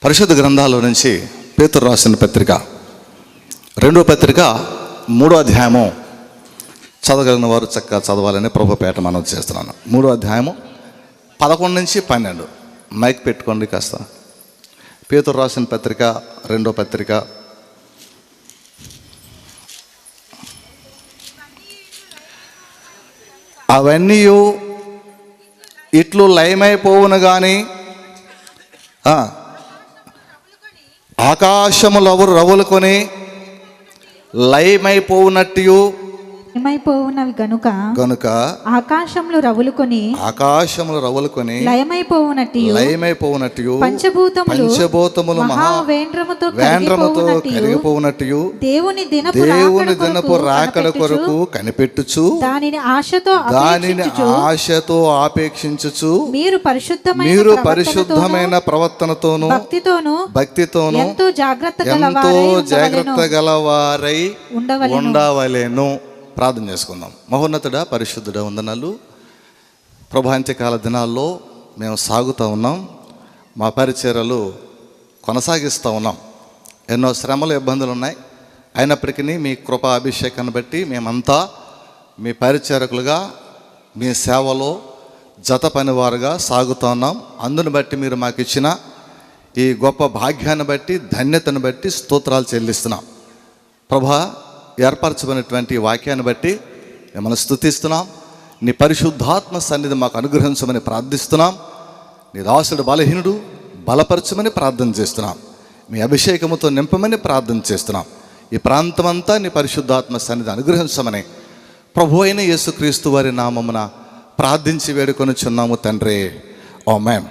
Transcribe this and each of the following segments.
పరిశుద్ధ గ్రంథాల నుంచి పేతురు రాసిన పత్రిక 2వ పత్రిక 3వ అధ్యాయము చదవగలిగిన వారు చక్కగా చదవాలని ప్రభుపేట మనం చేస్తున్నాను. 3వ అధ్యాయము 11 నుంచి 12. మైక్ పెట్టుకోండి కాస్త. పేతురు రాసిన పత్రిక 2వ పత్రిక అవన్నీ ఇట్లు లయమైపోవును కానీ ఆకాశములు రవులుకొని లయమైపోవునట్టు లయమైపోవునవి గనుక ఆకాశములు రవులుకొని లయమైపోవునట్టు పంచభూతములు మహావేంద్రముతో కరిగిపోవునట్టు దేవుని దినపు రాకడ కొరకు కనిపెట్టుచు దానిని ఆశతో ఆపేక్షించుచు మీరు పరిశుద్ధమైన ప్రవర్తనతోను భక్తితోను ఎంతో జాగ్రత్త గలవారై ఉండవలెను. ప్రార్థన చేసుకుందాం. మహోన్నతుడా, పరిశుద్ధుడా, వందనాలు. ప్రభాంత్యకాల దినాల్లో మేము సాగుతూ ఉన్నాం. మా పరిచర్యలు కొనసాగిస్తూ ఉన్నాం. ఎన్నో శ్రమలు, ఇబ్బందులు ఉన్నాయి. అయినప్పటికీ మీ కృపా అభిషేకాన్ని బట్టి మేమంతా మీ పరిచారకులుగా మీ సేవలో జత పనివారుగా సాగుతూ ఉన్నాం. అందుని బట్టి మీరు మాకు ఇచ్చిన ఈ గొప్ప భాగ్యాన్ని బట్టి, ధన్యతను బట్టి స్తోత్రాలు చెల్లిస్తున్నాం. ప్రభా, ఏర్పరచబడినటువంటి వాక్యాన్ని బట్టి మిమ్మల్ని స్తుతిస్తున్నాం. నీ పరిశుద్ధాత్మ సన్నిధి మాకు అనుగ్రహించమని ప్రార్థిస్తున్నాం. నీ దాసుడు బలహీనుడు, బలపరచమని ప్రార్థన చేస్తున్నాం. మీ అభిషేకముతో నింపమని ప్రార్థన చేస్తున్నాం. ఈ ప్రాంతమంతా నీ పరిశుద్ధాత్మ సన్నిధి అనుగ్రహించమని ప్రభు అయిన యేసుక్రీస్తు వారి నామమున ప్రార్థించి వేడుకొనుచున్నాము తండ్రి. ఆమేన్.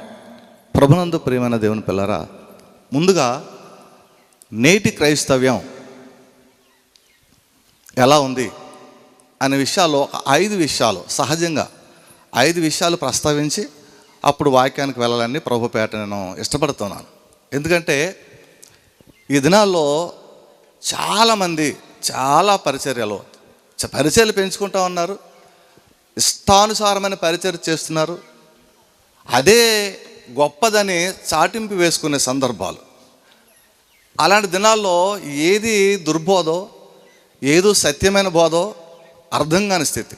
ప్రభునందు ప్రియమైన దేవుని పిల్లరా, ముందుగా నేటి క్రైస్తవ్యం ఎలా ఉంది అనే విషయాల్లో 5 విషయాలు, సహజంగా 5 విషయాలు ప్రస్తావించి అప్పుడు వాక్యానికి వెళ్ళాలని ప్రభుపేట నేను ఇష్టపడుతున్నాను. ఎందుకంటే ఈ దినాల్లో చాలామంది చాలా పరిచర్యలు పెంచుకుంటూ ఉన్నారు. ఇష్టానుసారమైన పరిచర్య చేస్తున్నారు. అదే గొప్పదని చాటింపు వేసుకునే సందర్భాలు. అలాంటి దినాల్లో ఏది దుర్బోధో, ఏదో సత్యమైన బోధో అర్థం కాని స్థితి,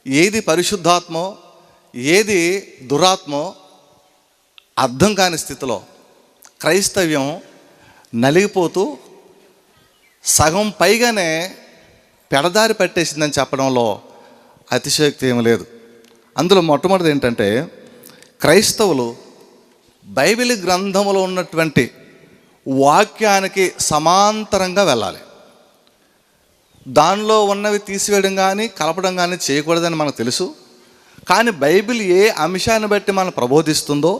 ఏది పరిశుద్ధాత్మో ఏది దురాత్మో అర్థం కాని స్థితిలో క్రైస్తవ్యం నలిగిపోతూ సగం పైగానే పెడదారి పట్టేసిందని చెప్పడంలో అతిశయోక్తి ఏమీ లేదు. అందులో మొట్టమొదటిది ఏంటంటే, క్రైస్తవులు బైబిల్ గ్రంథంలో ఉన్నటువంటి వాక్యానికి సమాంతరంగా వెళ్ళాలి. దానిలో ఉన్నవి తీసివేయడం కానీ కలపడం కానీ చేయకూడదని మనకు తెలుసు. కానీ బైబిల్ ఏ అంశాన్ని బట్టి మనం ప్రబోధిస్తుందో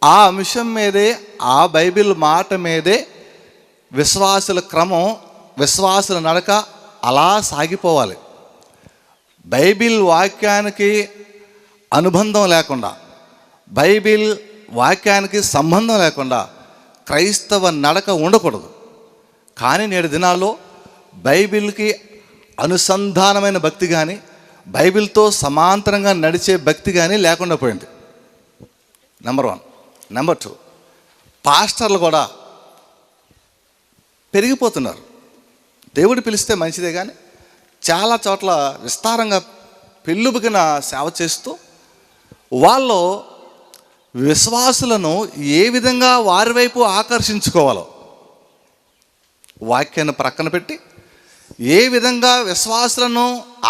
ఆ అంశం మీదే, ఆ బైబిల్ మాట మీదే విశ్వాసుల క్రమం, విశ్వాసుల నడక అలా సాగిపోవాలి. బైబిల్ వాక్యానికి అనుబంధం లేకుండా, బైబిల్ వాక్యానికి సంబంధం లేకుండా క్రైస్తవ నడక ఉండకూడదు. కానీ నేటి దినాల్లో బైబిల్కి అనుసంధానమైన భక్తి కానీ, బైబిల్తో సమాంతరంగా నడిచే భక్తి కానీ లేకుండా పోయింది. నెంబర్ 1. నెంబర్ 2, పాస్టర్లు కూడా పెరిగిపోతున్నారు. దేవుడు పిలిస్తే మంచిదే, కానీ చాలా చోట్ల విస్తారంగా పెళ్ళుబుకిన సేవ చేస్తూ వాళ్ళు విశ్వాసులను ఏ విధంగా వారి వైపు ఆకర్షించుకోవాలో వాక్యాన్ని ప్రక్కన పెట్టి ఏ విధంగా విశ్వాసులను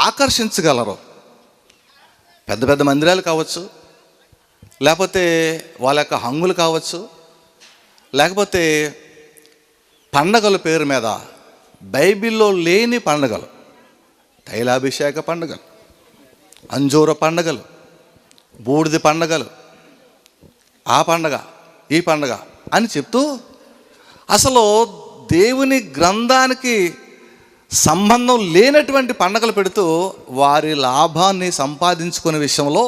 ఆకర్షించగలరో, పెద్ద పెద్ద మందిరాలు కావచ్చు, లేకపోతే వాళ్ళ యొక్క హంగులు కావచ్చు, లేకపోతే పండగల పేరు మీద బైబిల్లో లేని పండగలు, తైలాభిషేక పండుగలు, అంజూర పండగలు, బూడిద పండగలు, ఆ పండగ ఈ పండగ అని చెప్తూ అసలు దేవుని గ్రంథానికి సంబంధం లేనటువంటి పండగలు పెడుతూ వారి లాభాన్ని సంపాదించుకునే విషయంలో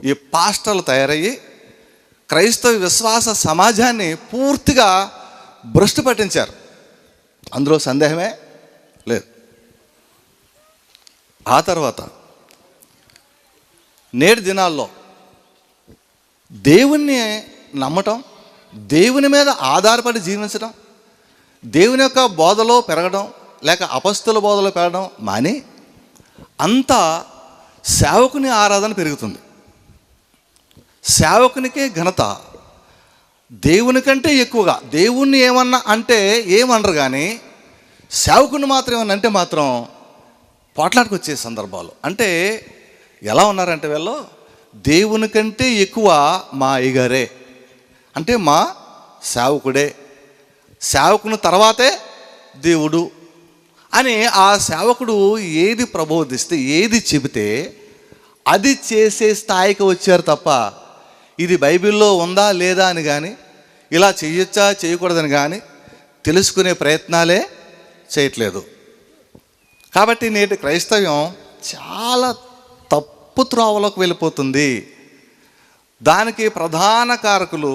ఈ పాస్టర్లు తయారయ్యి క్రైస్తవ విశ్వాస సమాజాన్ని పూర్తిగా భ్రష్టు పట్టించారు. అందులో సందేహమే లేదు. ఆ తర్వాత నేటి దినాల్లో దేవుణ్ణి నమ్మటం, దేవుని మీద ఆధారపడి జీవించడం, దేవుని యొక్క బోధలో పెరగడం, లేక అపస్తుల బోధలో పెరగడం మాని అంతా సేవకుని ఆరాధన పెరుగుతుంది. సేవకునికే ఘనత. దేవుని కంటే ఎక్కువగా దేవుణ్ణి ఏమన్నా అంటే ఏమనరు, కానీ సేవకుని మాత్రం ఏమన్నా అంటే మాత్రం పోట్లాడికి వచ్చే సందర్భాలు. అంటే ఎలా ఉన్నారంటే వీళ్ళు దేవుని కంటే ఎక్కువ మా అయ్యగారే, అంటే మా సేవకుడే, సేవకుని తర్వాతే దేవుడు అని ఆ సేవకుడు ఏది ప్రబోధిస్తే, ఏది చెబితే అది చేసే స్థాయికి వచ్చారు తప్ప ఇది బైబిల్లో ఉందా లేదా అని కానీ, ఇలా చేయొచ్చా చేయకూడదని కానీ తెలుసుకునే ప్రయత్నాలే చేయట్లేదు. కాబట్టి నేటి క్రైస్తవ్యం చాలా తప్పు త్రోవలోకి వెళ్ళిపోతుంది. దానికి ప్రధాన కారకులు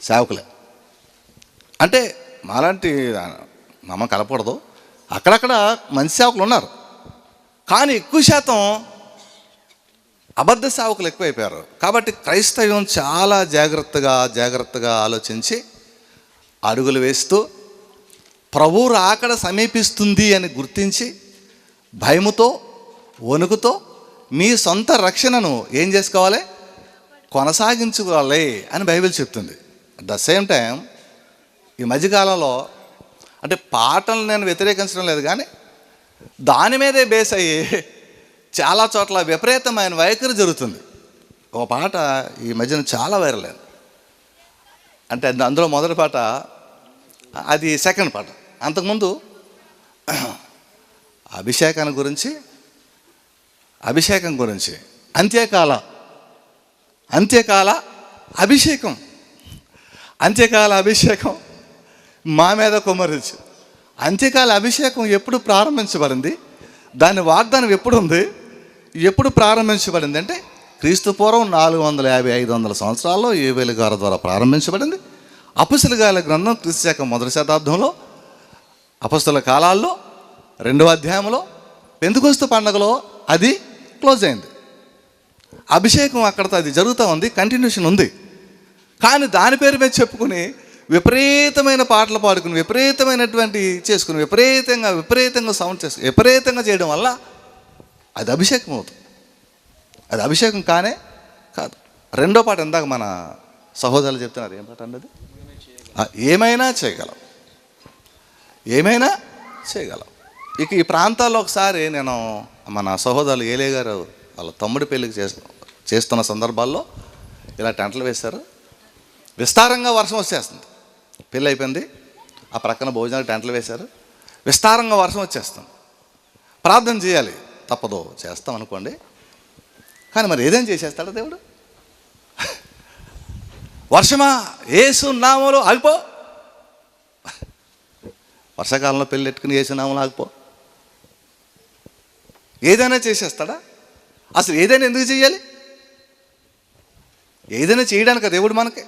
సేవకులే. అంటే మాలాంటి నమ్మ కలపకూడదు, అక్కడక్కడ మంచి సేవకులు ఉన్నారు, కానీ ఎక్కువ శాతం అబద్ధ సేవకులు ఎక్కువైపోయారు. కాబట్టి క్రైస్తవ్యం చాలా జాగ్రత్తగా ఆలోచించి అడుగులు వేస్తూ ప్రభువు రాకడ సమీపిస్తుంది అని గుర్తించి భయముతో వణుకుతో మీ సొంత రక్షణను ఏం చేసుకోవాలి, కొనసాగించుకోవాలి అని బైబిల్ చెప్తుంది. అట్ ద సేమ్ టైం ఈ మధ్యకాలంలో అంటే పాటలు నేను వ్యతిరేకించడం లేదు, కానీ దాని మీదే బేస్ అయ్యి చాలా చోట్ల విపరీతమైన వైఖరి జరుగుతుంది. ఒక పాట ఈ మధ్యన చాలా వైరల్ అయింది. అంటే అందులో మొదటి పాట, అది సెకండ్ పాట. అంతకుముందు అభిషేకం గురించి అంత్యకాల అభిషేకం మా మీద కుమ్మరించు. అంత్యకాల అభిషేకం ఎప్పుడు ప్రారంభించబడింది, దాని వాగ్దానం ఎప్పుడు ఉంది, ఎప్పుడు ప్రారంభించబడింది అంటే క్రీస్తు పూర్వం 450-500 సంవత్సరాల్లో యోవేలు గారి ద్వారా ప్రారంభించబడింది. అపొస్తలుల కార్యాల గ్రంథం క్రీస్తు శకం 1వ శతాబ్దంలో, అపొస్తలుల కాలాల్లో 2వ అధ్యాయంలో, పెంతెకొస్తు పండగలో అది క్లోజ్ అయింది. అభిషేకం అక్కడతో అది జరుగుతూ ఉంది, కంటిన్యూషన్ ఉంది. కానీ దాని పేరు మీద చెప్పుకుని విపరీతమైన పాటలు పాడుకుని, విపరీతమైనటువంటి చేసుకుని, విపరీతంగా సౌండ్ చేసుకుని, విపరీతంగా చేయడం వల్ల అది అభిషేకం అవుతుంది. అది అభిషేకం కానే కాదు. రెండో పాట ఇందాక మన సహోదరులు చెప్తున్నారు, ఏం పాట అన్నది, ఏమైనా చేయగలం. ఇక ఈ ప్రాంతాల్లో ఒకసారి నేను మన సహోదరులు ఏలే గారు వాళ్ళ తమ్ముడి పెళ్ళికి చేస్తున్న సందర్భాల్లో ఇలా టెంట్లు వేశారు. విస్తారంగా వర్షం వచ్చేస్తుంది. పెళ్ళి అయిపోయింది, ఆ ప్రక్కన భోజనాలు టెంట్లు వేశారు, విస్తారంగా వర్షం వచ్చేస్తుంది. ప్రార్థన చేయాలి, తప్పదు, చేస్తాం అనుకోండి. కానీ మరి ఏదేం చేసేస్తాడా దేవుడు? వర్షమా యేసు నామములో ఆగిపో, వర్షాకాలంలో పెళ్ళి ఎట్టుకుని యేసు నామములో ఆగిపో, ఏదైనా చేసేస్తాడా? అసలు ఏదైనా ఎందుకు చేయాలి? ఏదైనా చేయడానికి దేవుడు మనకి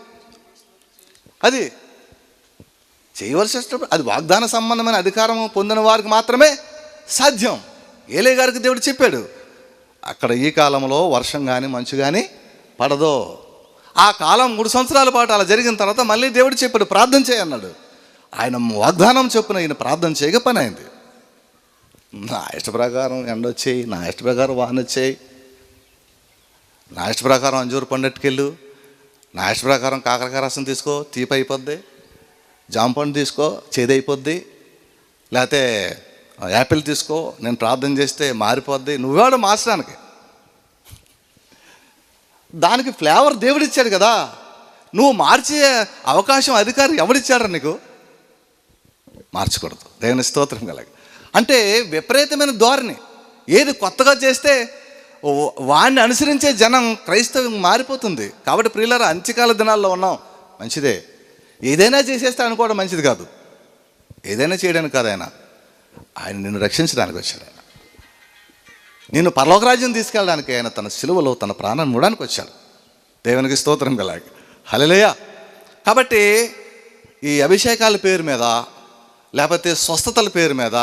అది చేయవలసి వచ్చినప్పుడు అది వాగ్దాన సంబంధమైన అధికారం పొందిన వారికి మాత్రమే సాధ్యం. ఏలే గారికి దేవుడు చెప్పాడు, అక్కడ ఈ కాలంలో వర్షం కానీ మంచు కానీ పడదో. ఆ కాలం 3 సంవత్సరాల పాటు అలా జరిగిన తర్వాత మళ్ళీ దేవుడు చెప్పాడు, ప్రార్థన చేయన్నాడు. ఆయన వాగ్దానం చొప్పున ఈయన ప్రార్థన చేయక పని అయింది. నా ఇష్ట ప్రకారం ఎండొచ్చేయి, నా ఇష్ట ప్రకారం వాన వచ్చేయి, నా ఇష్ట ప్రకారం అంజూరు పండెట్టుకెళ్ళు, నా ఇష్ట ప్రకారం కాకరకాయ రసం తీసుకో తీపి అయిపోద్ది, జామ పండు తీసుకో చేదైపోద్ది, లేకపోతే యాపిల్ తీసుకో నేను ప్రార్థన చేస్తే మారిపోద్ది. నువ్వేవాడు మార్చడానికి, దానికి ఫ్లేవర్ దేవుడిచ్చాడు కదా. నువ్వు మార్చే అవకాశం అధికారం ఎవడిచ్చాడు నీకు? మార్చకూడదు. దేవుని స్తోత్రం కలగ. అంటే విపరీతమైన ధోరణి, ఏది కొత్తగా చేస్తే వాడిని అనుసరించే జనం క్రైస్తవం మారిపోతుంది. కాబట్టి ప్రియులారా, అంత్యకాల దినాల్లో ఉన్నాం, మంచిదే. ఏదైనా చేసేస్తే అనుకోవడం మంచిది కాదు. ఏదైనా చేయడానికి కాదు, ఆయన నిన్ను రక్షించడానికి వచ్చాడు. ఆయన నిన్ను పరలోక రాజ్యం తీసుకెళ్ళడానికి ఆయన తన సిలువలో తన ప్రాణాన్ని మూడడానికి వచ్చాడు. దేవునికి స్తోత్రం కలాగ. హల్లెలూయా. కాబట్టి ఈ అభిషేకాల పేరు మీద, లేకపోతే స్వస్థతల పేరు మీద,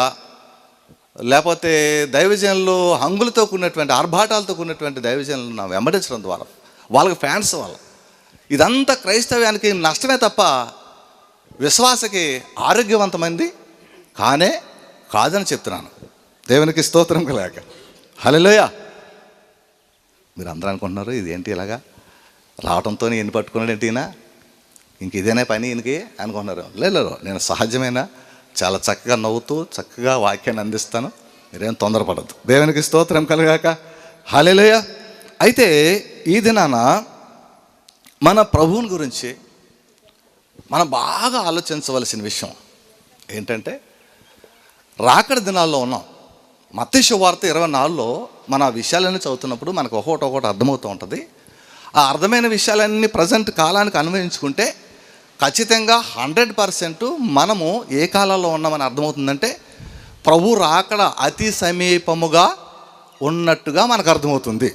లేకపోతే దైవజనులు హంగులతో కూడినటువంటి ఆర్భాటాలతో కూడినటువంటి దైవజనులను వెంబడించడం ద్వారా వాళ్ళకి ఫ్యాన్స్ వాళ్ళు. ఇదంతా క్రైస్తవ్యానికి నష్టమే తప్ప విశ్వాసకి ఆరోగ్యవంతమైంది కాదని చెప్తున్నాను. దేవునికి స్తోత్రం కలగాక. హల్లెలూయా. మీరు అందరూ అనుకుంటున్నారు ఇదేంటి ఇలాగా రావడంతో ఎన్ని పట్టుకున్నాడు ఏంటి ఈయన, ఇంక ఇదేనా పని ఈయనకి అనుకుంటున్నారు. లేదు, నేను సహజమైన చాలా చక్కగా నవ్వుతూ చక్కగా వాక్యాన్ని అందిస్తాను, మీరేం తొందరపడద్దు. దేవునికి స్తోత్రం కలగాక. హల్లెలూయా. అయితే ఈ దినాన మన ప్రభువుని గురించి మనం బాగా ఆలోచించవలసిన విషయం ఏంటంటే, రాకడ దినాల్లో ఉన్నాం. మత్తయి సువార్త 24లో మన ఆ విషయాలన్నీ చదువుతున్నప్పుడు మనకు ఒకటి అర్థమవుతూ ఉంటుంది. ఆ అర్థమైన విషయాలన్నీ ప్రజెంట్ కాలానికి అన్వయించుకుంటే ఖచ్చితంగా 100% మనము ఏ కాలంలో ఉన్నామని అర్థమవుతుందంటే, ప్రభు రాకడ అతి సమీపముగా ఉన్నట్టుగా మనకు అర్థమవుతుంది.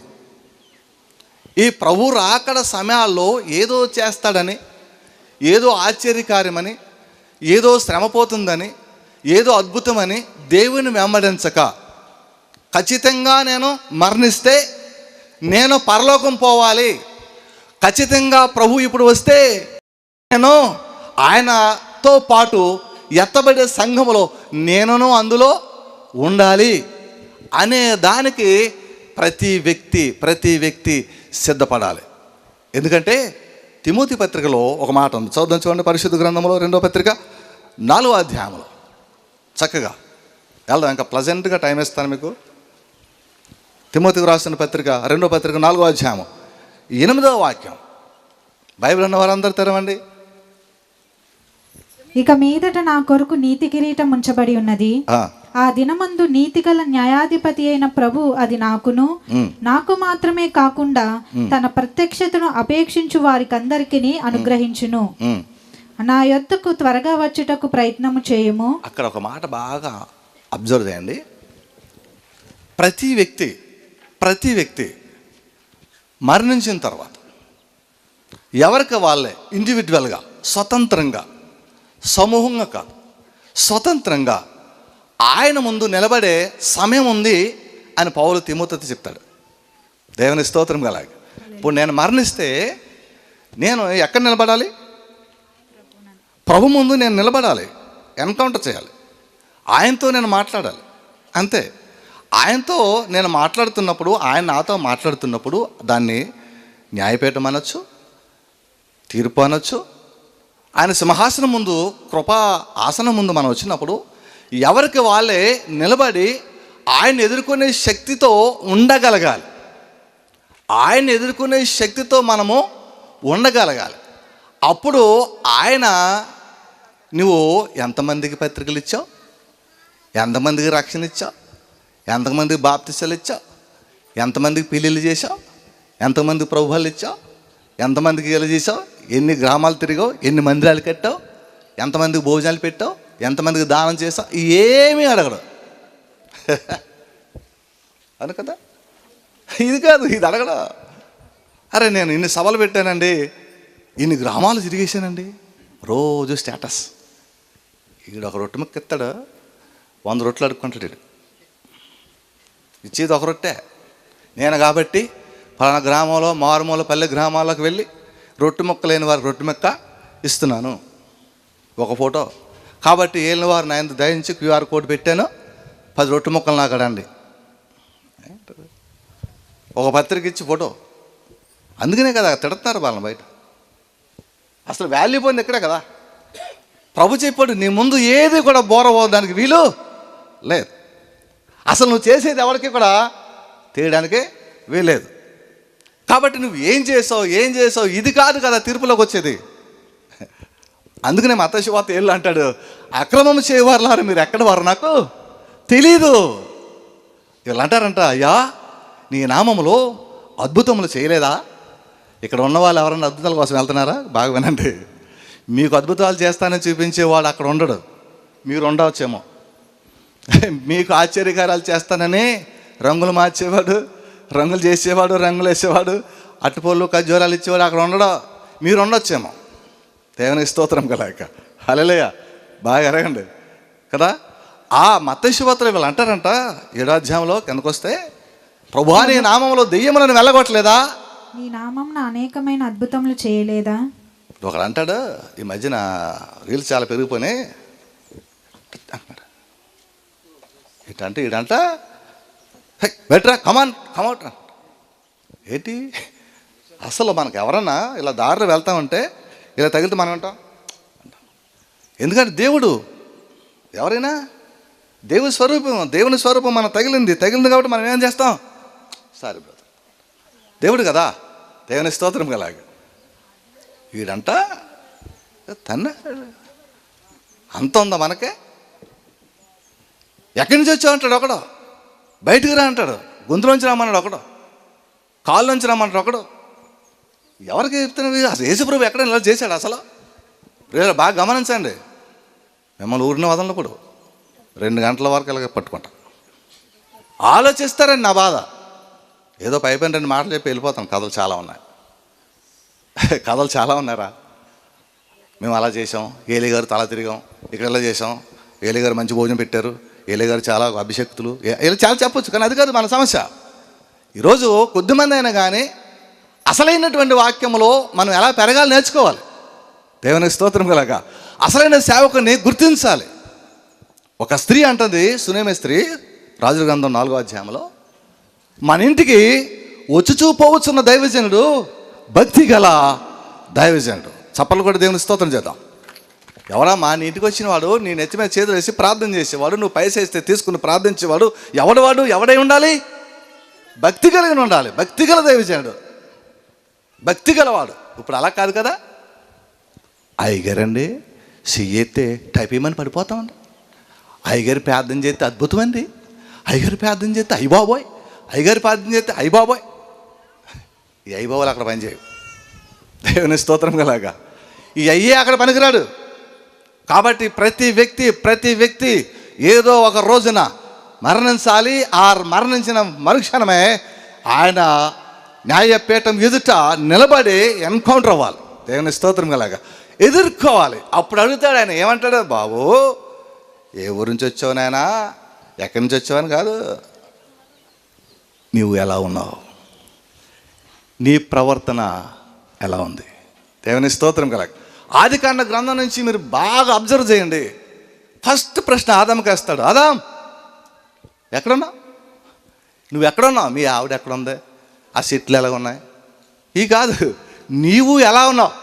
ఈ ప్రభు రాకడ సమయాల్లో ఏదో చేస్తాడని, ఏదో ఆశ్చర్యకార్యమని, ఏదో శ్రమపోతుందని, ఏదో అద్భుతమని దేవుని వెంబడించక, ఖచ్చితంగా నేను మరణిస్తే నేను పరలోకం పోవాలి, ఖచ్చితంగా ప్రభు ఇప్పుడు వస్తే నేను ఆయనతో పాటు ఎత్తబడే సంఘములో నేనును అందులో ఉండాలి అనే దానికి ప్రతి వ్యక్తి సిద్ధపడాలి. ఎందుకంటే తిమోతి పత్రికలో ఒక మాట ఉంది, చూడండి. పరిశుద్ధ గ్రంథంలో 2వ పత్రిక 4వ అధ్యాయంలో చక్కగా వెళ్దాం. ఇంకా ప్లజెంట్గా టైం ఇస్తాను మీకు. తిమోతికి రాసిన పత్రిక 2వ పత్రిక 4వ అధ్యాయం 8వ వాక్యం. బైబిల్ ఉన్న వారందరూ తెరవండి. ఇక మీదట నా కొరకు నీతి కిరీటం ఉంచబడి ఉన్నది. ఆ దినమందు నీతిగల న్యాయాధిపతి అయిన ప్రభు అది నాకు మాత్రమే కాకుండా తన ప్రత్యక్షతను అపేక్షించు వారికందరికీ అనుగ్రహించును. నా యొద్దకు త్వరగా వచ్చుటకు ప్రయత్నము చేయము. అక్కడ ఒక మాట బాగా అబ్జర్వ్ చేయండి. ప్రతి వ్యక్తి మరణించిన తర్వాత ఎవరికి వాళ్ళే ఇండివిజువల్గా, స్వతంత్రంగా, సమూహంగా కాదు, స్వతంత్రంగా ఆయన ముందు నిలబడే సమయం ఉంది అని పౌలు తిమోతితో చెప్తాడు. దేవుని స్తోత్రం కలాగా. ఇప్పుడు నేను మరణిస్తే నేను ఎక్కడ నిలబడాలి? ప్రభు ముందు నేను నిలబడాలి, ఎన్కౌంటర్ చేయాలి, ఆయనతో నేను మాట్లాడాలి. అంతే. ఆయనతో నేను మాట్లాడుతున్నప్పుడు, ఆయన నాతో మాట్లాడుతున్నప్పుడు దాన్ని న్యాయపీఠం అనొచ్చు, తీర్పు అనొచ్చు. ఆయన సింహాసనం ముందు, కృపా ఆసనం ముందు మనం వచ్చినప్పుడు ఎవరికి వాళ్ళే నిలబడి ఆయన ఎదుర్కొనే శక్తితో ఉండగలగాలి. ఆయన ఎదుర్కొనే శక్తితో మనము ఉండగలగాలి. అప్పుడు ఆయన నువ్వు ఎంతమందికి పత్రికలు ఇచ్చావు, ఎంతమందికి రక్షణ ఇచ్చావు, ఎంతమందికి బాప్తిసాలు ఇచ్చావు, ఎంతమందికి పెళ్ళిళ్ళు చేసావు, ఎంతమందికి ప్రభువులు ఇచ్చావు, ఎంతమందికి ఇలా చేసావు, ఎన్ని గ్రామాలు తిరిగావు, ఎన్ని మందిరాలు కట్టావు, ఎంతమందికి భోజనాలు పెట్టావు, ఎంతమందికి దానం చేసావు, ఏమీ అడగడు. అను కదా, ఇది కాదు, ఇది అడగడు. అరే నేను ఇన్ని సభలు పెట్టానండి, ఇన్ని గ్రామాలు తిరిగేసానండి, రోజు స్టేటస్. ఈడు ఒక రొట్టె ముక్క ఎత్తాడు, 100 రొట్టెలు అడుక్కుంటాడు. ఇచ్చేది ఒక రొట్టె. నేను కాబట్టి ఫలానా గ్రామంలో, మారుమూల పల్లె గ్రామాలకు వెళ్ళి రొట్టె ముక్క లేని వారికి రొట్టె ముక్క ఇస్తున్నాను, ఒక ఫోటో. కాబట్టి ఏలిన వారు నా యందు దయించి QR కోడ్ పెట్టాను, 10 రొట్టె ముక్కలు నాకు అడండి. ఒక పత్రిక ఇచ్చి ఫోటో. అందుకనే కదా తిడుతున్నారు వాళ్ళని బయట. అసలు వాల్యూ పోయింది ఇక్కడే కదా. ప్రభు చెప్పాడు, నీ ముందు ఏది కూడా బోరపోవడానికి వీలు లేదు. అసలు నువ్వు చేసేది ఎవరికి కూడా తీయడానికే వీలేదు. కాబట్టి నువ్వు ఏం చేసావు ఇది కాదు కదా తీర్పులోకి వచ్చేది. అందుకనే మత్తయి సువార్త 7 అంటాడు, అక్రమం చేయవారులారా మీరు ఎక్కడ వారు నాకు తెలీదు. వీళ్ళు అంటారంట, అయ్యా నీ నామములో అద్భుతములు చేయలేదా? ఇక్కడ ఉన్న వాళ్ళు ఎవరన్నా అద్భుతాల కోసం వెళ్తున్నారా? బాగా వినండి. మీకు అద్భుతాలు చేస్తానని చూపించేవాడు అక్కడ ఉండడు, మీరు ఉండవచ్చేమో. మీకు ఆశ్చర్యకార్యాలు చేస్తానని రంగులు మార్చేవాడు, రంగులు చేసేవాడు, రంగులు వేసేవాడు, అట్టుపళ్ళు ఖర్జూరాలు ఇచ్చేవాడు అక్కడ ఉండడు, మీరు ఉండొచ్చేమో. దేవునికి స్తోత్రం కలాక. హల్లెలూయా. బాగా ఎరగండి కదా. ఆ మత్తయి సువార్త వీళ్ళు అంటారంట 7వ అధ్యాయంలో కిందకొస్తే, ప్రభువా నీ నామంలో దెయ్యములను వెళ్ళగొట్టలేదా నీ నామమున అనేకమైన అద్భుతములు చేయలేదా? ఒకడు అంటాడు, ఈ మధ్యన రీల్స్ చాలా పెరిగిపోయినాయి అంటున్నాడు. ఇటంటే ఈడంట బెటరా కమాన్ కమౌట్ ఏంటి? అసలు మనకు ఎవరన్నా ఇలా దారిలో వెళ్తామంటే ఇలా తగిలితే మనం అంటాం. ఎందుకంటే దేవుడు ఎవరైనా దేవుని స్వరూపం మనం తగిలింది కాబట్టి మనం ఏం చేస్తాం? సారీ బ్రదర్, దేవుడు కదా, దేవుని స్తోత్రం కలాగా. వీడంట తన్న అంత ఉందా మనకే? ఎక్కడి నుంచి వచ్చావు ఒకడు, బయటికి రా అంటాడు, గొంతులోంచి రామన్నాడు ఒకడు, కాళ్ళలోంచి రామన్నాడు ఒకడు. ఎవరికి చెప్తున్నది? అసలు యేసుప్రభు ఎక్కడ ఇలా చేశాడు? అసలు బాగా గమనించండి. మిమ్మల్ని ఊరిన వదలనప్పుడు 2 గంటల వరకు ఇలాగ పట్టుకుంటాం. ఆలోచిస్తారండి నా బాధ. ఏదో పైపైన 2 మాటలు చెప్పి వెళ్ళిపోతాం. కథలు చాలా ఉన్నారా? మేము అలా చేసాం, ఏలీ గారు తల తిరిగాం, ఇక్కడ ఇలా చేసాం, ఏలీ గారు మంచి భోజనం పెట్టారు, ఏలీ గారు చాలా అభిషక్తులు, ఇలా చాలా చెప్పొచ్చు. కానీ అది కాదు మన సమస్య. ఈరోజు కొద్దిమంది అయినా కానీ అసలైనటువంటి వాక్యంలో మనం ఎలా పెరగాలి నేర్చుకోవాలి. దేవునికి స్తోత్రం కలగా అసలైన సేవకుని గుర్తించాలి. ఒక స్త్రీ అంటుంది, సునేమి స్త్రీ, రాజుల గ్రంథం 4వ అధ్యాయంలో, మన ఇంటికి వచ్చుచూపోవచ్చున్న దైవజనుడు భక్తి గల దైవజనుడు. చప్పలు కూడా దేవుని స్తోత్రం చేద్దాం. ఎవరా మా నీ ఇంటికి వచ్చిన వాడు నీ నెత్తి మీద చేతులు వేసి ప్రార్థన చేసేవాడు, నువ్వు పైసా ఇస్తే తీసుకుని ప్రార్థించేవాడు ఎవడై ఉండాలి? భక్తి కలిగి ఉండాలి. భక్తి గల దైవజనుడు, భక్తి గలవాడు. ఇప్పుడు అలా కాదు కదా. అయ్యగారండి చెయ్యితే టైప్ ఏమని పడిపోతామండి. అయ్యగారు ప్రార్థన చేస్తే అద్భుతం అండి, అయ్యగారు ప్రార్థన చేస్తే అయ్యబాబోయ్, అయ్యగారు ప్రార్థన చేస్తే అయ్యబాబోయ్. ఈ అయ్యబాబోలు అక్కడ పనిచేయవు. దేవుని స్తోత్రం గలాగా ఈ అయ్యే అక్కడ పనికిరాడు. కాబట్టి ప్రతి వ్యక్తి ఏదో ఒక రోజున మరణించాలి. ఆ మరణించిన మరుక్షణమే ఆయన న్యాయపీఠం ఎదుట నిలబడి ఎన్కౌంటర్ అవ్వాలి. దేవుని స్తోత్రం గలాగా ఎదుర్కోవాలి. అప్పుడు అడుగుతాడు ఆయన, ఏమంటాడు? బాబు ఏ ఊరి నుంచి వచ్చావు నాయనా, ఎక్కడి నుంచి వచ్చావని కాదు, నీవు ఎలా ఉన్నావు, నీ ప్రవర్తన ఎలా ఉంది. దేవుని స్తోత్రం కలగ. ఆదికాండ గ్రంథం నుంచి మీరు బాగా అబ్జర్వ్ చేయండి. ఫస్ట్ ప్రశ్న ఆదాముకి వేస్తాడు, ఆదాం ఎక్కడున్నావు, నువ్వు ఎక్కడున్నావు, మీ ఆవిడ ఎక్కడుంది, ఆ చెట్లు ఎలా ఉన్నాయి, ఈ కాదు, నీవు ఎలా ఉన్నావు,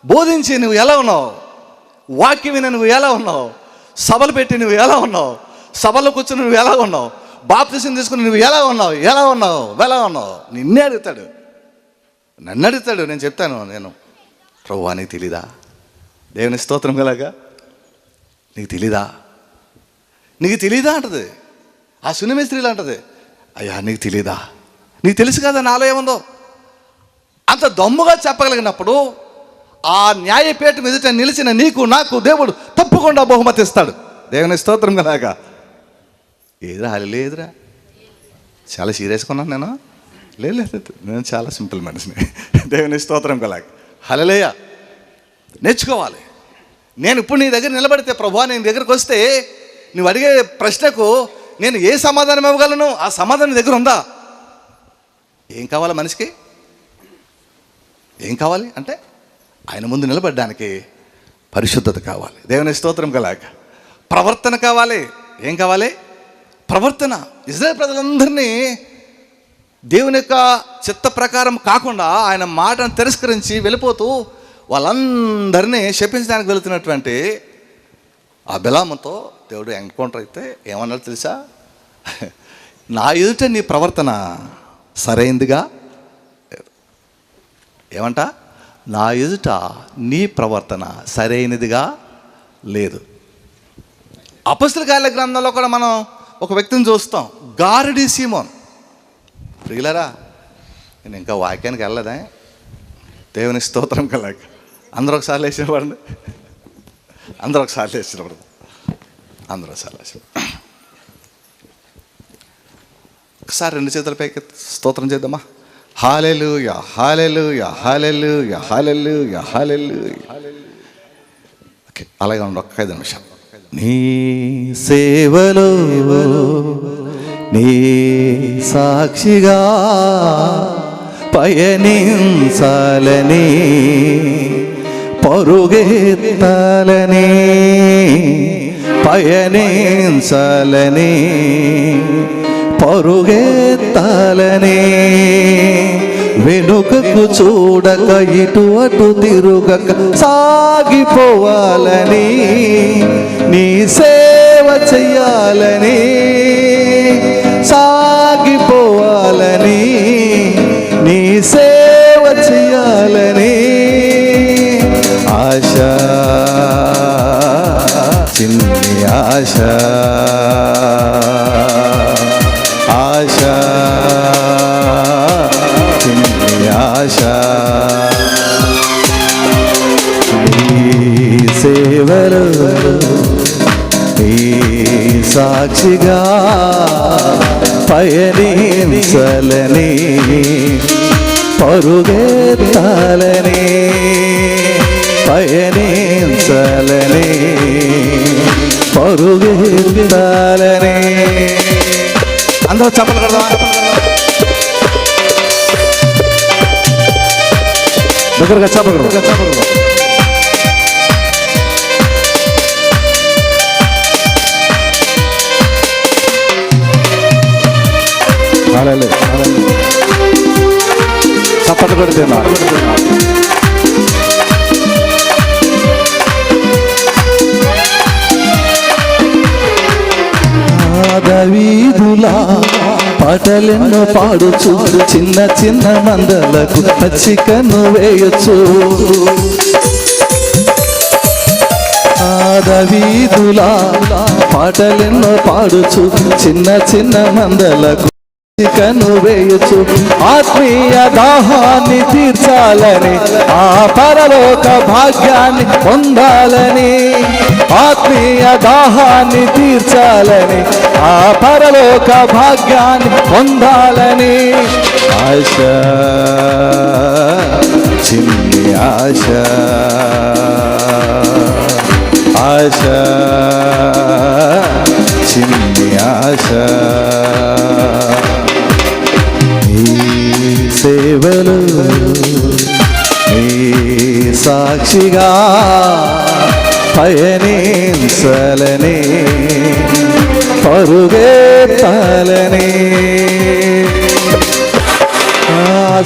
బోధించి నువ్వు ఎలా ఉన్నావు, వాక్యం విని నువ్వు ఎలా ఉన్నావు, సభలు పెట్టి నువ్వు ఎలా ఉన్నావు, సభలో కూర్చొని నువ్వు ఎలా ఉన్నావు, బాప్తిసం తీసుకుని నువ్వు ఎలా ఉన్నావు. నిన్నే అడుగుతాడు, నన్ను అడుగుతాడు. నేను చెప్తాను, నేను ప్రభువా నీకు తెలీదా? దేవుని స్తోత్రం కలగా నీకు తెలీదా అంటది. ఆ సున్నమి స్త్రీలు అంటది, అయ్యా నీకు తెలీదా, నీకు తెలుసు కదా నాలో ఏముందో. అంత దమ్ముగా చెప్పగలిగినప్పుడు ఆ న్యాయపీఠం ఎదుట నిలిచిన నీకు నాకు దేవుడు తప్పకుండా బహుమతి ఇస్తాడు. దేవుని స్తోత్రం కలగా. ఏదిరా లేదురా, చాలా సీరియస్గా ఉన్నాను నేను. లేదు, నేను చాలా సింపుల్ మనిషిని. దేవుని స్తోత్రం కలాగ. హల్లెలూయా. నేర్చుకోవాలి. నేను ఇప్పుడు నీ దగ్గర నిలబడితే, ప్రభువా నేను దగ్గరకు వస్తే నువ్వు అడిగే ప్రశ్నకు నేను ఏ సమాధానం ఇవ్వగలను? ఆ సమాధానం దగ్గర ఉందా? ఏం కావాలి మనిషికి? ఏం కావాలి అంటే ఆయన ముందు నిలబడడానికి పరిశుద్ధత కావాలి. దేవుని స్తోత్రం కలాగ. ప్రవర్తన కావాలి. ఏం కావాలి? ప్రవర్తన. ఇజ్రాయేల్ ప్రజలందరినీ దేవుని యొక్క చిత్త ప్రకారం కాకుండా ఆయన మాటను తిరస్కరించి వెళ్ళిపోతూ వాళ్ళందరినీ శపించడానికి వెళుతున్నటువంటి ఆ బిలాముతో దేవుడు ఎన్కౌంటర్ అయితే ఏమన్నాడు తెలుసా? నా ఎదుట నీ ప్రవర్తన సరైందిగా ఏమంట? నా ఎదుట నీ ప్రవర్తన సరైనదిగా లేదు. అపొస్తలుల కార్యాల గ్రంథంలో కూడా మనం ఒక వ్యక్తిని చూస్తాం, గారడీ సీమోన్. ప్రియులరా, నేను ఇంకా వాక్యానికి వెళ్ళలేదా? దేవుని స్తోత్రం కలగ. అందరూ ఒకసారి లేచినపడండి, అందరూ ఒకసారి లేచినప్పుడు, ఒకసారి 2 చేతుల పైకి స్తోత్రం చేద్దామా? హల్లెలూయా, హల్లెలూయా, హల్లెలూయా, హల్లెలూయా, హల్లెలూయా. ఓకే, అలాగే ఉండి ఒక్క 5 నిమిషాలు. నీ సేవలో నీ సాక్షిగా పయనించాలని పరుగెత్తాలని పయనించాలని పరుగెత్తాలని వెనుకకు చూడక ఇటు అటు తిరుగక సాగిపోవాలని నీ సేవ చెయ్యాలని సాగిపోవాలని నీ సేవ చెయ్యాలని ఆశ చిన్ని ఆశ ఆశ చిన్ని ఆశ నీ సేవలు నీ సాక్షిగా పయనించాలని పరుగెత్తాలని పయనించాలని పరుగెత్తాలని అందరూ చప్పలు కడదాం. దగ్గరగా చప్పలు కడదాం. చప్పట్లు కొడుతున్నా. దావీదులా పాటలెన్నో పాడుచు చిన్న చిన్న మందలకు పచ్చికను వేయచ్చు. దావీదులా పాటలెన్నో పాడుచు చిన్న చిన్న మందలకు కను వేయచ్చు. ఆత్మీయ దాహాన్ని తీర్చాలని ఆ పరలోక భాగ్యాన్ని పొందాలని ఆత్మీయ దాహాన్ని తీర్చాలని ఆ పరలోక భాగ్యాన్ని పొందాలని ఆశ చిన్ని ఆశ ఆశ చిన్ని ఆశ సేవలు నీ సాక్షిగా పయనించాలని పరుగెత్తాలని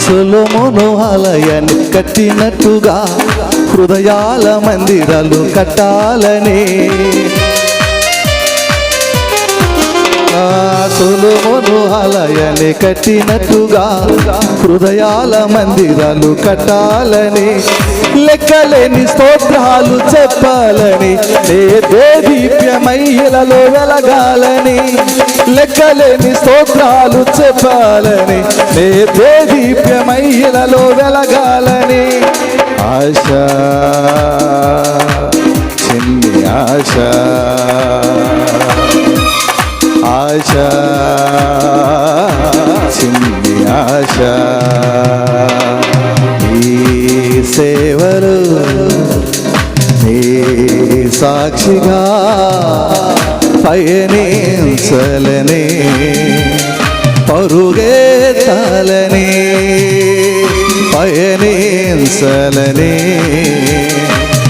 సొలొమోను ఆలయాన్ని కట్టినట్టుగా హృదయాల మందిరాలు కట్టాలని సొలొమోను ఆలయాన్ని కట్టినట్టుగా హృదయాల మందిరాలు కట్టాలని లెక్కలేని స్తోత్రాలు చెప్పాలని దేదీప్యమై ఇలలో వెలగాలని లెక్కలేని స్తోత్రాలు చెప్పాలని దేదీప్యమై ఇలలో వెలగాలని ఆశ చిన్ని ఆశ ఆశ చిన్ని ఆశ ఈ సేవలు నీ సాక్షిగా పయనించాలని పరుగెత్తాలని పయనించాలని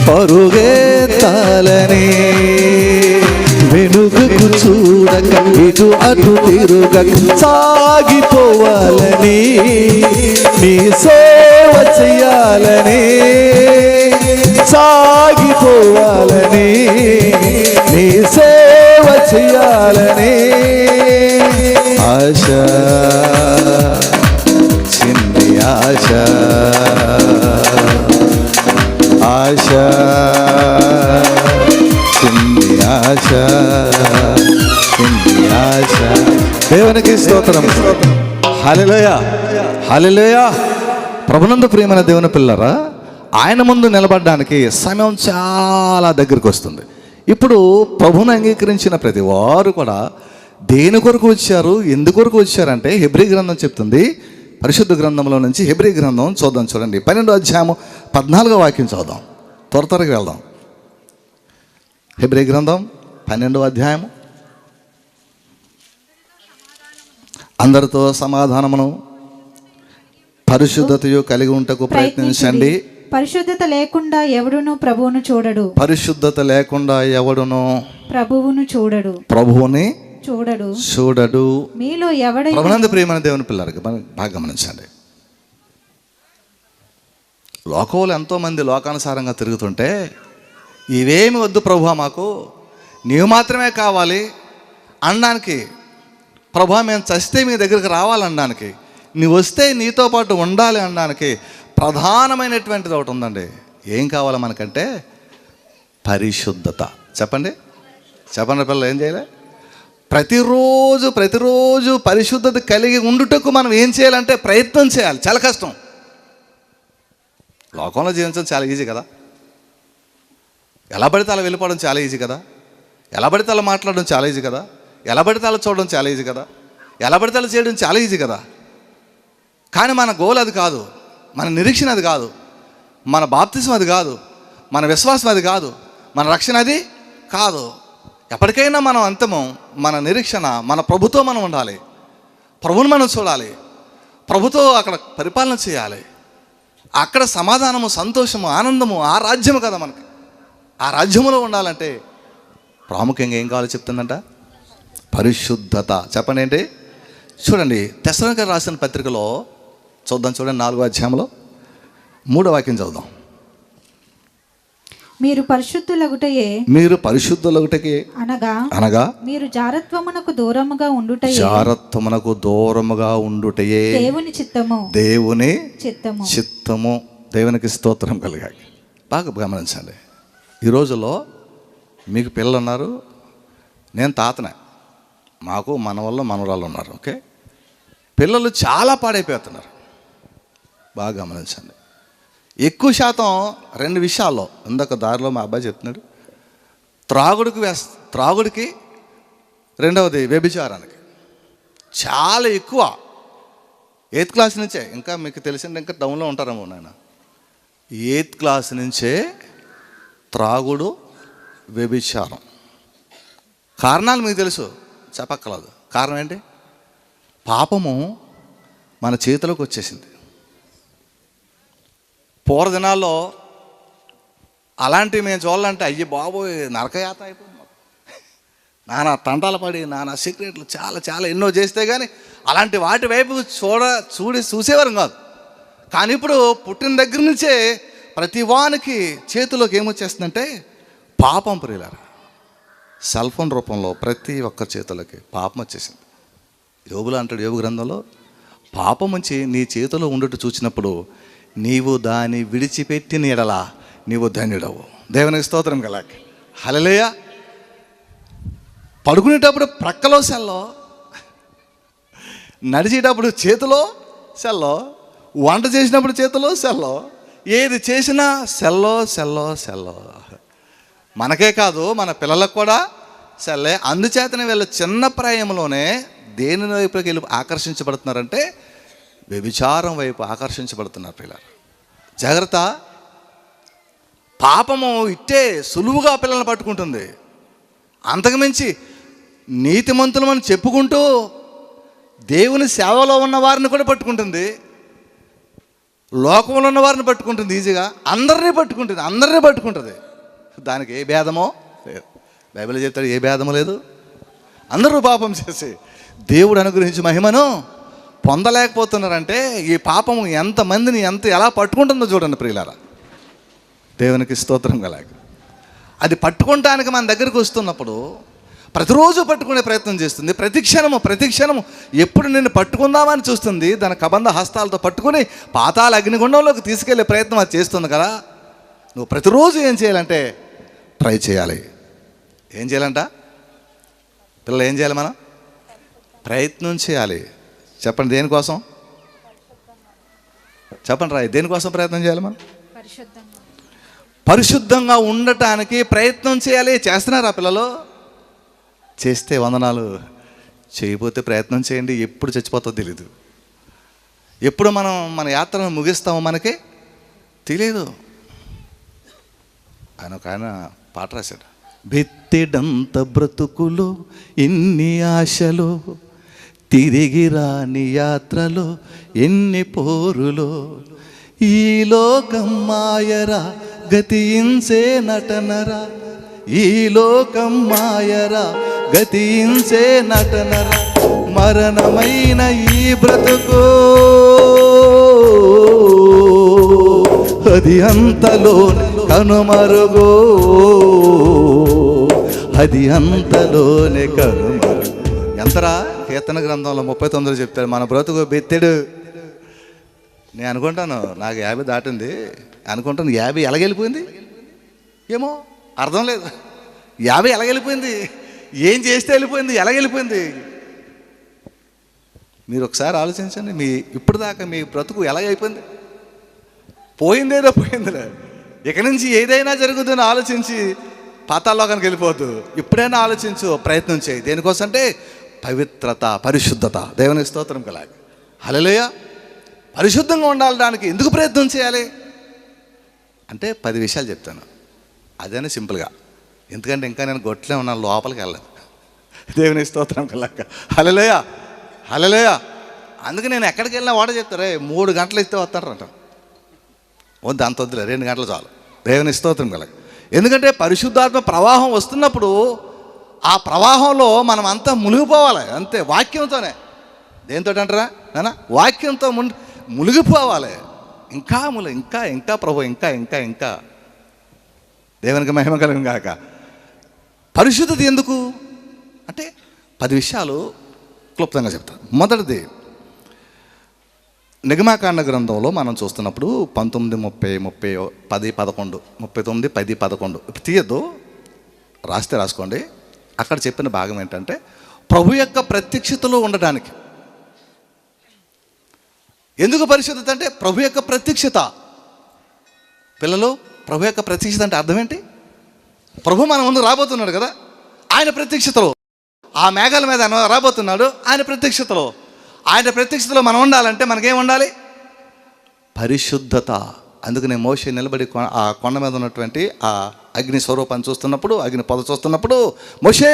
పరుగెత్తాలని వెనుకకు చూడక ఇటు అటు తిరుగక సాగిపోవాలని నీ సేవ చెయ్యాలని సాగిపోవాలని నీ సేవ చెయ్యాలని ఆశ చిన్ని ఆశ ఆశ చిన్ని ఆశ చిన్ని ఆశ. దేవునికి స్తోత్రం. హల్లెలూయా హల్లెలూయా. ప్రభునందు ప్రియమైన దేవుని పిల్లరా, ఆయన ముందు నిలబడడానికి సమయం చాలా దగ్గరికి వస్తుంది. ఇప్పుడు ప్రభువును అంగీకరించిన ప్రతి వారు కూడా దేని కొరకు వచ్చారు, ఎందుకొరకు వచ్చారంటే హెబ్రీ గ్రంథం చెప్తుంది. పరిశుద్ధ గ్రంథంలో నుంచి హెబ్రీ గ్రంథం చూద్దాం. చూడండి 12వ అధ్యాయము 14వ వాక్యం చదువుదాం. త్వరగా వెళ్దాం. హెబ్రీ గ్రంథం 12వ అధ్యాయము అందరితో సమాధానమును పరిశుద్ధతయు కలిగి ఉంటకు ప్రయత్నించండి. పరిశుద్ధత లేకుండా ఎవడును ప్రభువును చూడడు. పరిశుద్ధత లేకుండా ఎవడును ప్రభువును చూడడు. ప్రభువుని చూడడు. మీలో ఎవడైనా ప్రభునందు ప్రియమైన దేవుని పిల్లలకి బాగా గమనించండి. లోకంలో ఎంతోమంది లోకానుసారంగా తిరుగుతుంటే ఇవేమి వద్దు ప్రభువా, మాకు నీవు మాత్రమే కావాలి అనడానికి, ప్రభువా మేము చస్తే మీ దగ్గరికి రావాలనడానికి, నీవు వస్తే నీతో పాటు ఉండాలి అనడానికి ప్రధానమైనటువంటిది ఒకటి ఉందండి. ఏం కావాలి మనకంటే పరిశుద్ధత. చెప్పండి పిల్లలు, ఏం చేయాలి? ప్రతిరోజు పరిశుద్ధత కలిగి ఉండుటకు మనం ఏం చేయాలంటే ప్రయత్నం చేయాలి. చాలా కష్టం. లోకంలో జీవించడం చాలా ఈజీ కదా. ఎలా పడితే అలా వెళ్ళిపోవడం చాలా ఈజీ కదా. ఎలా పడితే అలా మాట్లాడడం చాలా ఈజీ కదా. ఎలా పడితే అలా చూడడం చాలా ఈజీ కదా. ఎలా పడితే అలా చేయడం చాలా ఈజీ కదా. కానీ మన గోల్ అది కాదు, మన నిరీక్షణ అది కాదు, మన బాప్తిసం అది కాదు, మన విశ్వాసం అది కాదు, మన రక్షణ అది కాదు. ఎప్పటికైనా మనం అంతము, మన నిరీక్షణ మన ప్రభుతో మనం ఉండాలి. ప్రభువుని మనం చూడాలి. ప్రభుతో అక్కడ పరిపాలన చేయాలి. అక్కడ సమాధానము, సంతోషము, ఆనందము, ఆ రాజ్యము కదా మనకి. ఆ రాజ్యములో ఉండాలంటే ప్రాముఖ్యంగా ఏం కావాలో చెప్తుందంట? పరిశుద్ధత. చెప్పండి ఏంటి? చూడండి, తెస్సలోనికీయులకు రాసిన పత్రికలో చూడండి 4వ అధ్యాయంలో 3వ వాక్యం చదువుదాం. మీరు పరిశుద్ధులగుటయే అనగా మీరు జారత్వమునకు దూరముగా ఉండుటయే దేవుని చిత్తము. దేవునికి స్తోత్రం కలిగాయి. బాగా గమనించండి. ఈ రోజుల్లో మీకు పిల్లలు ఉన్నారు, నేను తాతనే, మాకు మనవరాళ్ళు ఉన్నారు. ఓకే, పిల్లలు చాలా పాడైపోతున్నారు. బాగా గమనించండి. ఎక్కువ శాతం 2 విషయాల్లో. ఇందాక దారిలో మా అబ్బాయి చెప్తున్నాడు, త్రాగుడికి, రెండవది వ్యభిచారానికి. చాలా ఎక్కువ. 8th క్లాస్ నుంచే, ఇంకా మీకు తెలిసింది, ఇంకా డౌన్లో ఉంటారేమో నాయన, 8th క్లాస్ నుంచే త్రాగుడు, వ్యభిచారం. కారణాలు మీకు తెలుసు, చెప్పక్కర్లేదు. కారణం ఏంటి? పాపము మన చేతిలోకి వచ్చేసింది. పూర్వదినాల్లో అలాంటివి మేము చూడాలంటే అయ్యి బాబోయ్ నరకయాత అయిపోయింది. నానా తంటాలు పడి, నానా సీక్రెట్లు చాలా ఎన్నో చేస్తే కానీ అలాంటి వాటి వైపు చూసేవారు కాదు. కానీ ఇప్పుడు పుట్టిన దగ్గర నుంచే ప్రతి వానికి చేతిలోకి ఏమొచ్చేస్తుందంటే పాపం. ప్రియులారా, సెల్ ఫోన్ రూపంలో ప్రతి ఒక్కరి చేతులకి పాపం వచ్చేసింది. యోబులు అంటాడు, యోబు గ్రంథంలో, పాపం నుంచి నీ చేతిలో ఉండుట చూసినప్పుడు నీవు దాన్ని విడిచిపెట్టిన ఎడల నీవు ధన్యుడవు. దేవునికి స్తోత్రం కలాక. హల్లెలూయా. పడుకునేటప్పుడు ప్రక్కలో సెల్లో, నడిచేటప్పుడు చేతిలో సెల్లో, వంట చేసినప్పుడు చేతిలో సెల్లో, ఏది చేసినా సెల్లో. మనకే కాదు, మన పిల్లలకు కూడా సెల్లే. అందుచేతనే వీళ్ళ చిన్న ప్రాయంలోనే దేని వైపుకి వెళ్ళి ఆకర్షించబడుతున్నారంటే వ్యభిచారం వైపు ఆకర్షించబడుతున్నారు పిల్లలు. జాగ్రత్త. పాపము ఇట్టే సులువుగా పిల్లల్ని పట్టుకుంటుంది. అంతకుమించి నీతిమంతులు అని చెప్పుకుంటూ దేవుని సేవలో ఉన్న వారిని కూడా పట్టుకుంటుంది, లోకంలో ఉన్న వారిని పట్టుకుంటుంది, ఈజీగా అందరినీ పట్టుకుంటుంది. దానికి ఏ భేదమో లేదు. బైబిల్ చెప్తాడు, ఏ భేదము లేదు. అందరూ పాపం చేసి దేవుడు అనుగ్రహించి మహిమను పొందలేకపోతున్నారంటే ఈ పాపము ఎంతమందిని ఎలా పట్టుకుంటుందో చూడండి ప్రియులారా. దేవునికి స్తోత్రం కలాగ. అది పట్టుకోవటానికి మన దగ్గరికి వస్తున్నప్పుడు ప్రతిరోజు పట్టుకునే ప్రయత్నం చేస్తుంది. ప్రతి క్షణము ఎప్పుడు నిన్ను పట్టుకుందామని చూస్తుంది. దాని కబంధ హస్తాలతో పట్టుకుని పాతాళ అగ్నిగుండంలోకి తీసుకెళ్లే ప్రయత్నం అది చేస్తుంది కదా. నువ్వు ప్రతిరోజు ఏం చేయాలంటే ట్రై చేయాలి. ఏం చేయాలంట పిల్లలు? ఏం చేయాలి? మనం ప్రయత్నం చేయాలి. చెప్పండి, దేనికోసం? చెప్పండి రాయి, దేనికోసం ప్రయత్నం చేయాలి? మనం పరిశుద్ధంగా ఉండటానికి ప్రయత్నం చేయాలి. చేస్తున్నారా పిల్లలు? చేస్తే వందనాలు, చేయకపోతే ప్రయత్నం చేయండి. ఎప్పుడు చచ్చిపోతుందో తెలీదు. ఎప్పుడు మనం మన యాత్రను ముగిస్తామో మనకి తెలియదు. ఆయన పాట రాశాడు, బెత్తెడంత బ్రతుకులో ఎన్ని ఆశలు తిరిగి రాని యాత్రలో ఎన్ని పోరులో, ఈ లోకం మాయరా గతించే నటనరా, ఈ లోకం మాయరా గతించే నటనరా, మరణమైన ఈ బ్రతుకు అది అంతలోనే కనుమరుగో, అది అంతలోనే కనుమరుగు. ఎంతరా కీర్తన గ్రంథంలో 39 చెప్తాడు, మన బ్రతుకు బెత్తెడు. నేను అనుకుంటాను నాకు 50 దాటింది అనుకుంటాను, 50 ఎలాగెళ్ళిపోయింది ఏమో అర్థం లేదు. 50 ఎలాగెళ్ళిపోయింది, ఏం చేస్తే వెళ్ళిపోయింది, ఎలాగెళ్ళిపోయింది? మీరు ఒకసారి ఆలోచించండి, మీ ఇప్పటిదాకా మీ బ్రతుకు ఎలాగైపోయింది? పోయిందేదో పోయిందిలే, ఇక నుంచి ఏదైనా జరుగుతుందని ఆలోచించి పాతాళలోకానికి వెళ్ళిపోవద్దు. ఇప్పుడైనా ఆలోచించు, ప్రయత్నం చేయి. దేనికోసం అంటే పవిత్రత, పరిశుద్ధత. దేవునికి స్తోత్రం కలాగ. హల్లెలూయా. పరిశుద్ధంగా ఉండడానికి ఎందుకు ప్రయత్నం చేయాలి అంటే 10 విషయాలు చెప్తాను. అదేనే సింపుల్గా, ఎందుకంటే ఇంకా నేను గొట్లే ఉన్నాను, లోపలికి వెళ్ళలేదు. దేవునికి స్తోత్రం కలాగ. హల్లెలూయా, హల్లెలూయా. అందుకే నేను ఎక్కడికి వెళ్ళినా వాడ చెప్తారే 3 గంటలు ఇస్తే వస్తారంట. వద్దు, అంత వద్దులే, 2 గంటలు చాలు. దేవునికి స్తోత్రం కలాగ. ఎందుకంటే పరిశుద్ధాత్మ ప్రవాహం వస్తున్నప్పుడు ఆ ప్రవాహంలో మనం అంతా మునిగిపోవాలి అంతే, వాక్యంతోనే. దేంతో అంటారా నాన్న? వాక్యంతో మునిగిపోవాలి. ఇంకా ఇంకా ఇంకా ప్రభు ఇంకా ఇంకా ఇంకా. దేవునికి మహిమ కలుగును గాక. పరిశుద్ధత ఎందుకు అంటే 10 విషయాలు క్లుప్తంగా చెప్తాను. మొదటిది, నిర్గమకాండ గ్రంథంలో మనం చూస్తున్నప్పుడు 19, 30, 10, 11, 39, 10, 11 తీయద్దు, రాస్తే రాసుకోండి. అక్కడ చెప్పిన భాగం ఏంటంటే ప్రభు యొక్క ప్రత్యక్షతలో ఉండడానికి. ఎందుకు పరిశుద్ధత అంటే ప్రభు యొక్క ప్రత్యక్షత. పిల్లలు, ప్రభు యొక్క ప్రత్యక్షత అంటే అర్థం ఏంటి? ప్రభు మన ముందు రాబోతున్నాడు కదా, ఆయన ప్రత్యక్షతలో. ఆ మేఘాల మీద రాబోతున్నాడు, ఆయన ప్రత్యక్షతలో. ఆయన ప్రత్యక్షతలో మనం ఉండాలంటే మనకేం ఉండాలి? పరిశుద్ధత. అందుకనే మోషే నిలబడి ఆ కొండ మీద ఉన్నటువంటి ఆ అగ్ని స్వరూపాన్ని చూస్తున్నప్పుడు, అగ్ని పొద చూస్తున్నప్పుడు, మోషే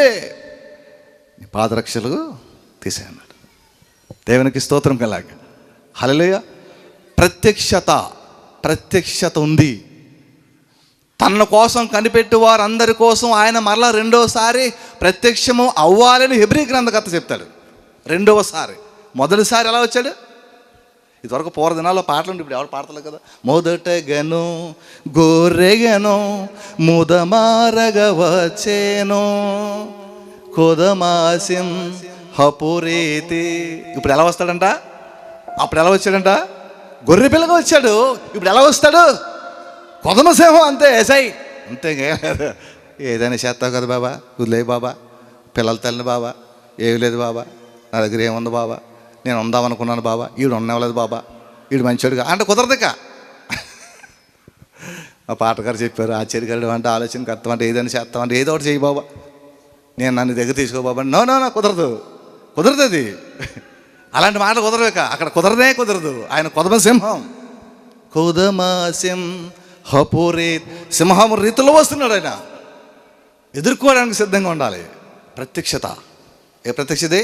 నీ పాదరక్షలు తీసేయన్నాడు. దేవునికి స్తోత్రం కలాగ. హల్లెలూయా. ప్రత్యక్షత ఉంది. తన కోసం కనిపెట్టి వారందరి కోసం ఆయన మరలా రెండోసారి ప్రత్యక్షము అవ్వాలని హెబ్రీ గ్రంథకర్త చెప్తాడు. రెండవసారి. మొదటిసారి ఎలా వచ్చాడు? ఇదివరకు పూర్వదినాల్లో పాటలు ఉంటే ఇప్పుడు ఎవరు పాడతలేదు కదా. మొదటగను గోరెగను ముదమారగ వచ్చేను కొదమాసిం హపురేతి. ఇప్పుడు ఎలా వస్తాడంట? అప్పుడు ఎలా వచ్చాడంట? గొర్రె పిల్లగా వచ్చాడు. ఇప్పుడు ఎలా వస్తాడు? కొదమసింహం. అంతే, ఎసై అంతే. ఏదైనా చేస్తావు కదా బాబా, వదిలే బాబా, పిల్లల తల్లిని బాబా, ఏమి లేదు బాబా, నా దగ్గర ఏముంది బాబా, నేను ఉందామనుకున్నాను బాబా, ఈడు ఉండవలేదు బాబా, ఈడు మంచోడుగా అంటే కుదరదుక. ఆ పాటగారు చెప్పారు, ఆశ్చర్యకరుడు అంటే, ఆలోచనకర్తం అంటే, ఏదైనా చేస్తామంటే ఏదో ఒకటి చేయి బాబా, నేను నన్ను దగ్గర తీసుకో బాబా. నో కుదరదు అది. అలాంటి మాటలు కుదరక. అక్కడ కుదరదు. ఆయన కొదమసింహం. కొదమాసిం హపురే. సింహం రీతిలో వస్తున్నాడు ఆయన. ఎదుర్కోవడానికి సిద్ధంగా ఉండాలి. ప్రత్యక్షత. ఏ ప్రత్యక్షత?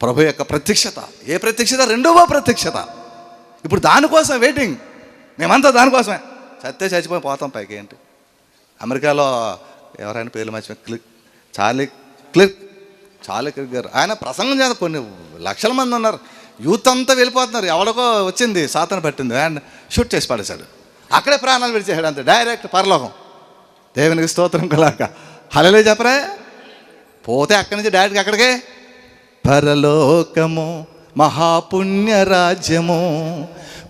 ప్రభు యొక్క ప్రత్యక్షత. ఏ ప్రత్యక్షత? రెండవ ప్రత్యక్షత. ఇప్పుడు దానికోసం వెయిటింగ్. మేమంతా దానికోసమే. చచ్చిపోయి పోతాం పైకి. ఏంటి అమెరికాలో ఎవరైనా పేర్లు మర్చిపోయి, చార్లీ క్లిర్క్ గారు, ఆయన ప్రసంగం చేత కొన్ని లక్షల మంది ఉన్నారు. యూత్ అంతా వెళ్ళిపోతున్నారు. ఎవరికో వచ్చింది, సాతాను పట్టింది, ఆయన షూట్ చేసి పడేశాడు. అక్కడే ప్రాణాలు విడిచేసాడు. అంతే, డైరెక్ట్ పరలోకం. దేవునికి స్తోత్రం కలాక. హల్లెలూయా చెప్పరే. పోతే అక్కడి నుంచి డైరెక్ట్గా అక్కడికే. పరలోకము మహాపుణ్య రాజ్యము,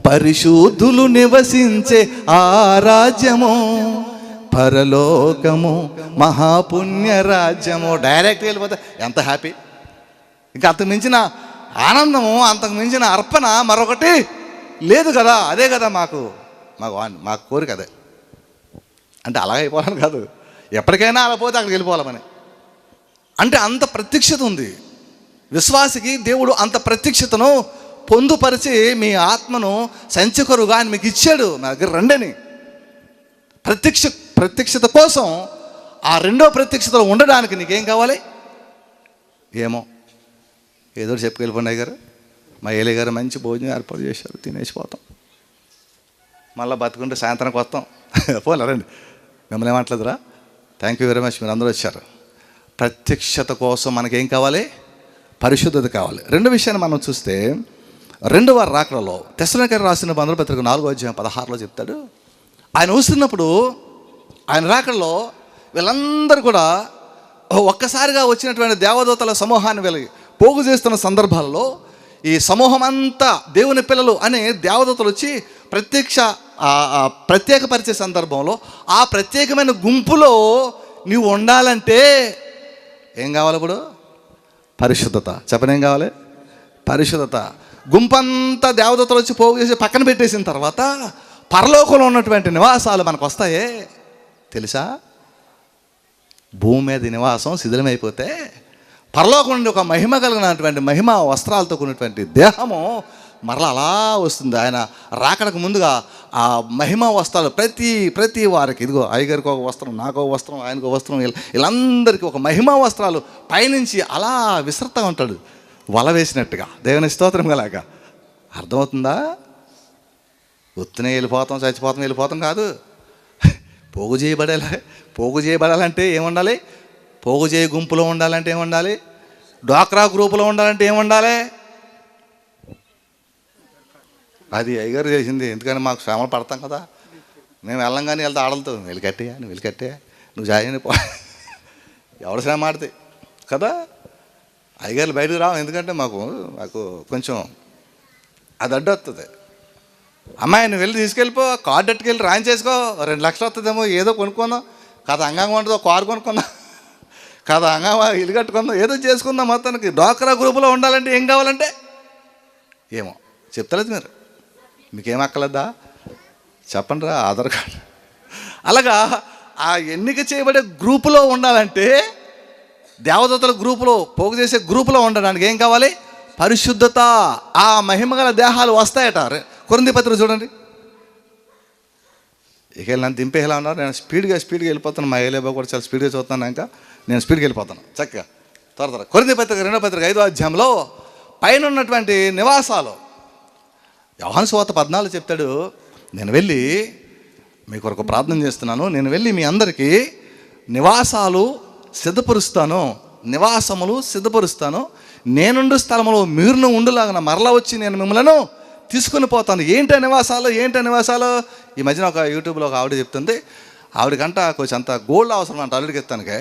పరిశుద్ధులు నివసించే ఆ రాజ్యము. పరలోకము మహాపుణ్య రాజ్యము. డైరెక్ట్గా వెళ్ళిపోతే ఎంత హ్యాపీ. ఇంకా అంతకు మించిన ఆనందము, అంతకు మించిన అర్పణ మరొకటి లేదు కదా. అదే కదా మాకు కోరిక. అదే అంటే అలాగే అయిపోవాలని కాదు, ఎప్పటికైనా అలా పోతే అక్కడికి వెళ్ళిపోవాలని. అంటే అంత ప్రత్యక్షత ఉంది విశ్వాసికి. దేవుడు అంత ప్రత్యక్షతను పొందుపరిచి మీ ఆత్మను సంచకరుగా ఆయన మీకు ఇచ్చాడు. నా దగ్గర రండని. ప్రత్యక్షత కోసం, ఆ రెండో ప్రత్యక్షతలో ఉండడానికి నీకేం కావాలి? ఏదో చెప్పుకెళ్ళిపోండి అయ్య గారు, మా ఏలే గారు మంచి భోజనం ఏర్పాటు చేశారు, తినేసిపోతాం, మళ్ళీ బతుకుంటే సాయంత్రానికి వస్తాం. పోలేరండి, మిమ్మల్ని ఏమంటలేదురా. థ్యాంక్ యూ వెరీ మచ్, మీరు అందరూ వచ్చారు. ప్రత్యక్షత కోసం మనకేం కావాలి? పరిశుద్ధత కావాలి. రెండో విషయాన్ని మనం చూస్తే, రెండవ రాకడలో తెస్సలోనికైయులకు రాసిన మొదటి పత్రిక 4:16 చెప్తాడు, ఆయన వస్తున్నప్పుడు ఆయన రాకడలో వీళ్ళందరూ కూడా ఒక్కసారిగా వచ్చినటువంటి దేవదూతల సమూహాన్ని వీళ్ళకి పోగు చేస్తున్న సందర్భాల్లో ఈ సమూహం అంతా దేవుని పిల్లలు అనే దేవదూతలు వచ్చి ప్రత్యేకపరిచే సందర్భంలో ఆ ప్రత్యేకమైన గుంపులో నీవు ఉండాలంటే ఏం కావాలి? ఇప్పుడు పరిశుద్ధత. చెప్పని ఏం కావాలి? పరిశుద్ధత. గుంపంతా దేవదూతలు వచ్చి పోగు చేసి పక్కన పెట్టేసిన తర్వాత పరలోకంలో ఉన్నటువంటి నివాసాలు మనకు వస్తాయే తెలుసా? భూమి మీద నివాసం శిథిలమైపోతే పరలోకం నుండి ఒక మహిమ కలిగినటువంటి మహిమ వస్త్రాలతో కూడినటువంటి దేహము మరలా అలా వస్తుంది. ఆయన రాకడకు ముందుగా ఆ మహిమ వస్త్రాలు ప్రతి వారికి, ఇదిగో అయ్యగారికి ఒక వస్త్రం, నాకు ఒక వస్త్రం, ఆయనకు ఒక వస్త్రం, వీళ్ళందరికీ ఒక మహిమ వస్త్రాలు పైనుంచి అలా విసరుతూ ఉంటాడు, వల వేసినట్టుగా. దేవుని స్తోత్రం కలాగా. అర్థమవుతుందా? ఒత్తునే వెళ్ళిపోతాం, చచ్చిపోతాం, వెళ్ళిపోతాం కాదు. పోగు చేయబడాలంటే ఏముండాలి? పోగు చేయ గుంపులో ఉండాలంటే ఏముండాలి? డ్వాక్రా గ్రూపులో ఉండాలంటే ఏముండాలి? అది అయ్యగారు చేసింది. ఎందుకని మాకు శ్రమలు పడతాం కదా, మేము వెళ్ళంగానే వెళ్తే ఆడలతో వెళ్ళి కట్టేయా, నువ్వు జాయిన్ పో, ఎవరు శ్రమ ఆడితే కదా. అయ్యగారు బయటకు రావు, ఎందుకంటే మాకు కొంచెం అది అడ్డు వస్తుంది. అమ్మాయి నువ్వు వెళ్ళి తీసుకెళ్ళిపో, కార్డు అట్టుకెళ్ళి రాయించేసుకో, 2 లక్షలు వస్తుందేమో, ఏదో కొనుక్కుందాం కదా, అంగంగా ఉంటుందో కారు కొనుక్కుందాం కదా, అంగంగా ఇల్లు కట్టుకుందాం, ఏదో చేసుకుందాం. మొత్తానికి డ్వాక్రా గ్రూపులో ఉండాలంటే ఏం కావాలంటే ఏమో చెప్తలేదు. మీకేం అక్కలేదా? చెప్పండి రా, ఆధార్ కార్డు. అలాగా ఆ ఎన్నిక చేయబడే గ్రూపులో ఉండాలంటే, దేవదూతల గ్రూపులో పోగు చేసే గ్రూపులో ఉండడానికి ఏం కావాలి? పరిశుద్ధత. ఆ మహిమగల దేహాలు వస్తాయట. కొరింథీ పత్రిక చూడండి. ఇక నన్ను దింపేలా ఉన్నారు, నేను స్పీడ్గా వెళ్ళిపోతాను. మా ఏలేబా కూడా చాలా స్పీడ్గా చూస్తున్నాను, ఇంకా నేను స్పీడ్గా వెళ్ళిపోతాను చక్కగా త్వర. కొరింథీ పత్రిక 2వ పత్రిక 5వ అధ్యాయంలో పైన ఉన్నటువంటి నివాసాలు యోహాను సువార్త 14 చెప్తాడు, నేను వెళ్ళి మీ కొరకు ప్రార్థన చేస్తున్నాను, నేను వెళ్ళి మీ అందరికీ నివాసములు సిద్ధపరుస్తాను, నేనుండు స్థలములో మీరును ఉండులాగా మరలా వచ్చి నేను మిమ్మల్ని తీసుకుని పోతాను. ఏంటి నివాసాలు? ఈ మధ్యన ఒక యూట్యూబ్లో ఒక ఆవిడ చెప్తుంది, ఆవిడకంట కొంచెం అంత గోల్డ్ అవసరం అంట అల్లుడికి ఎత్తానికి.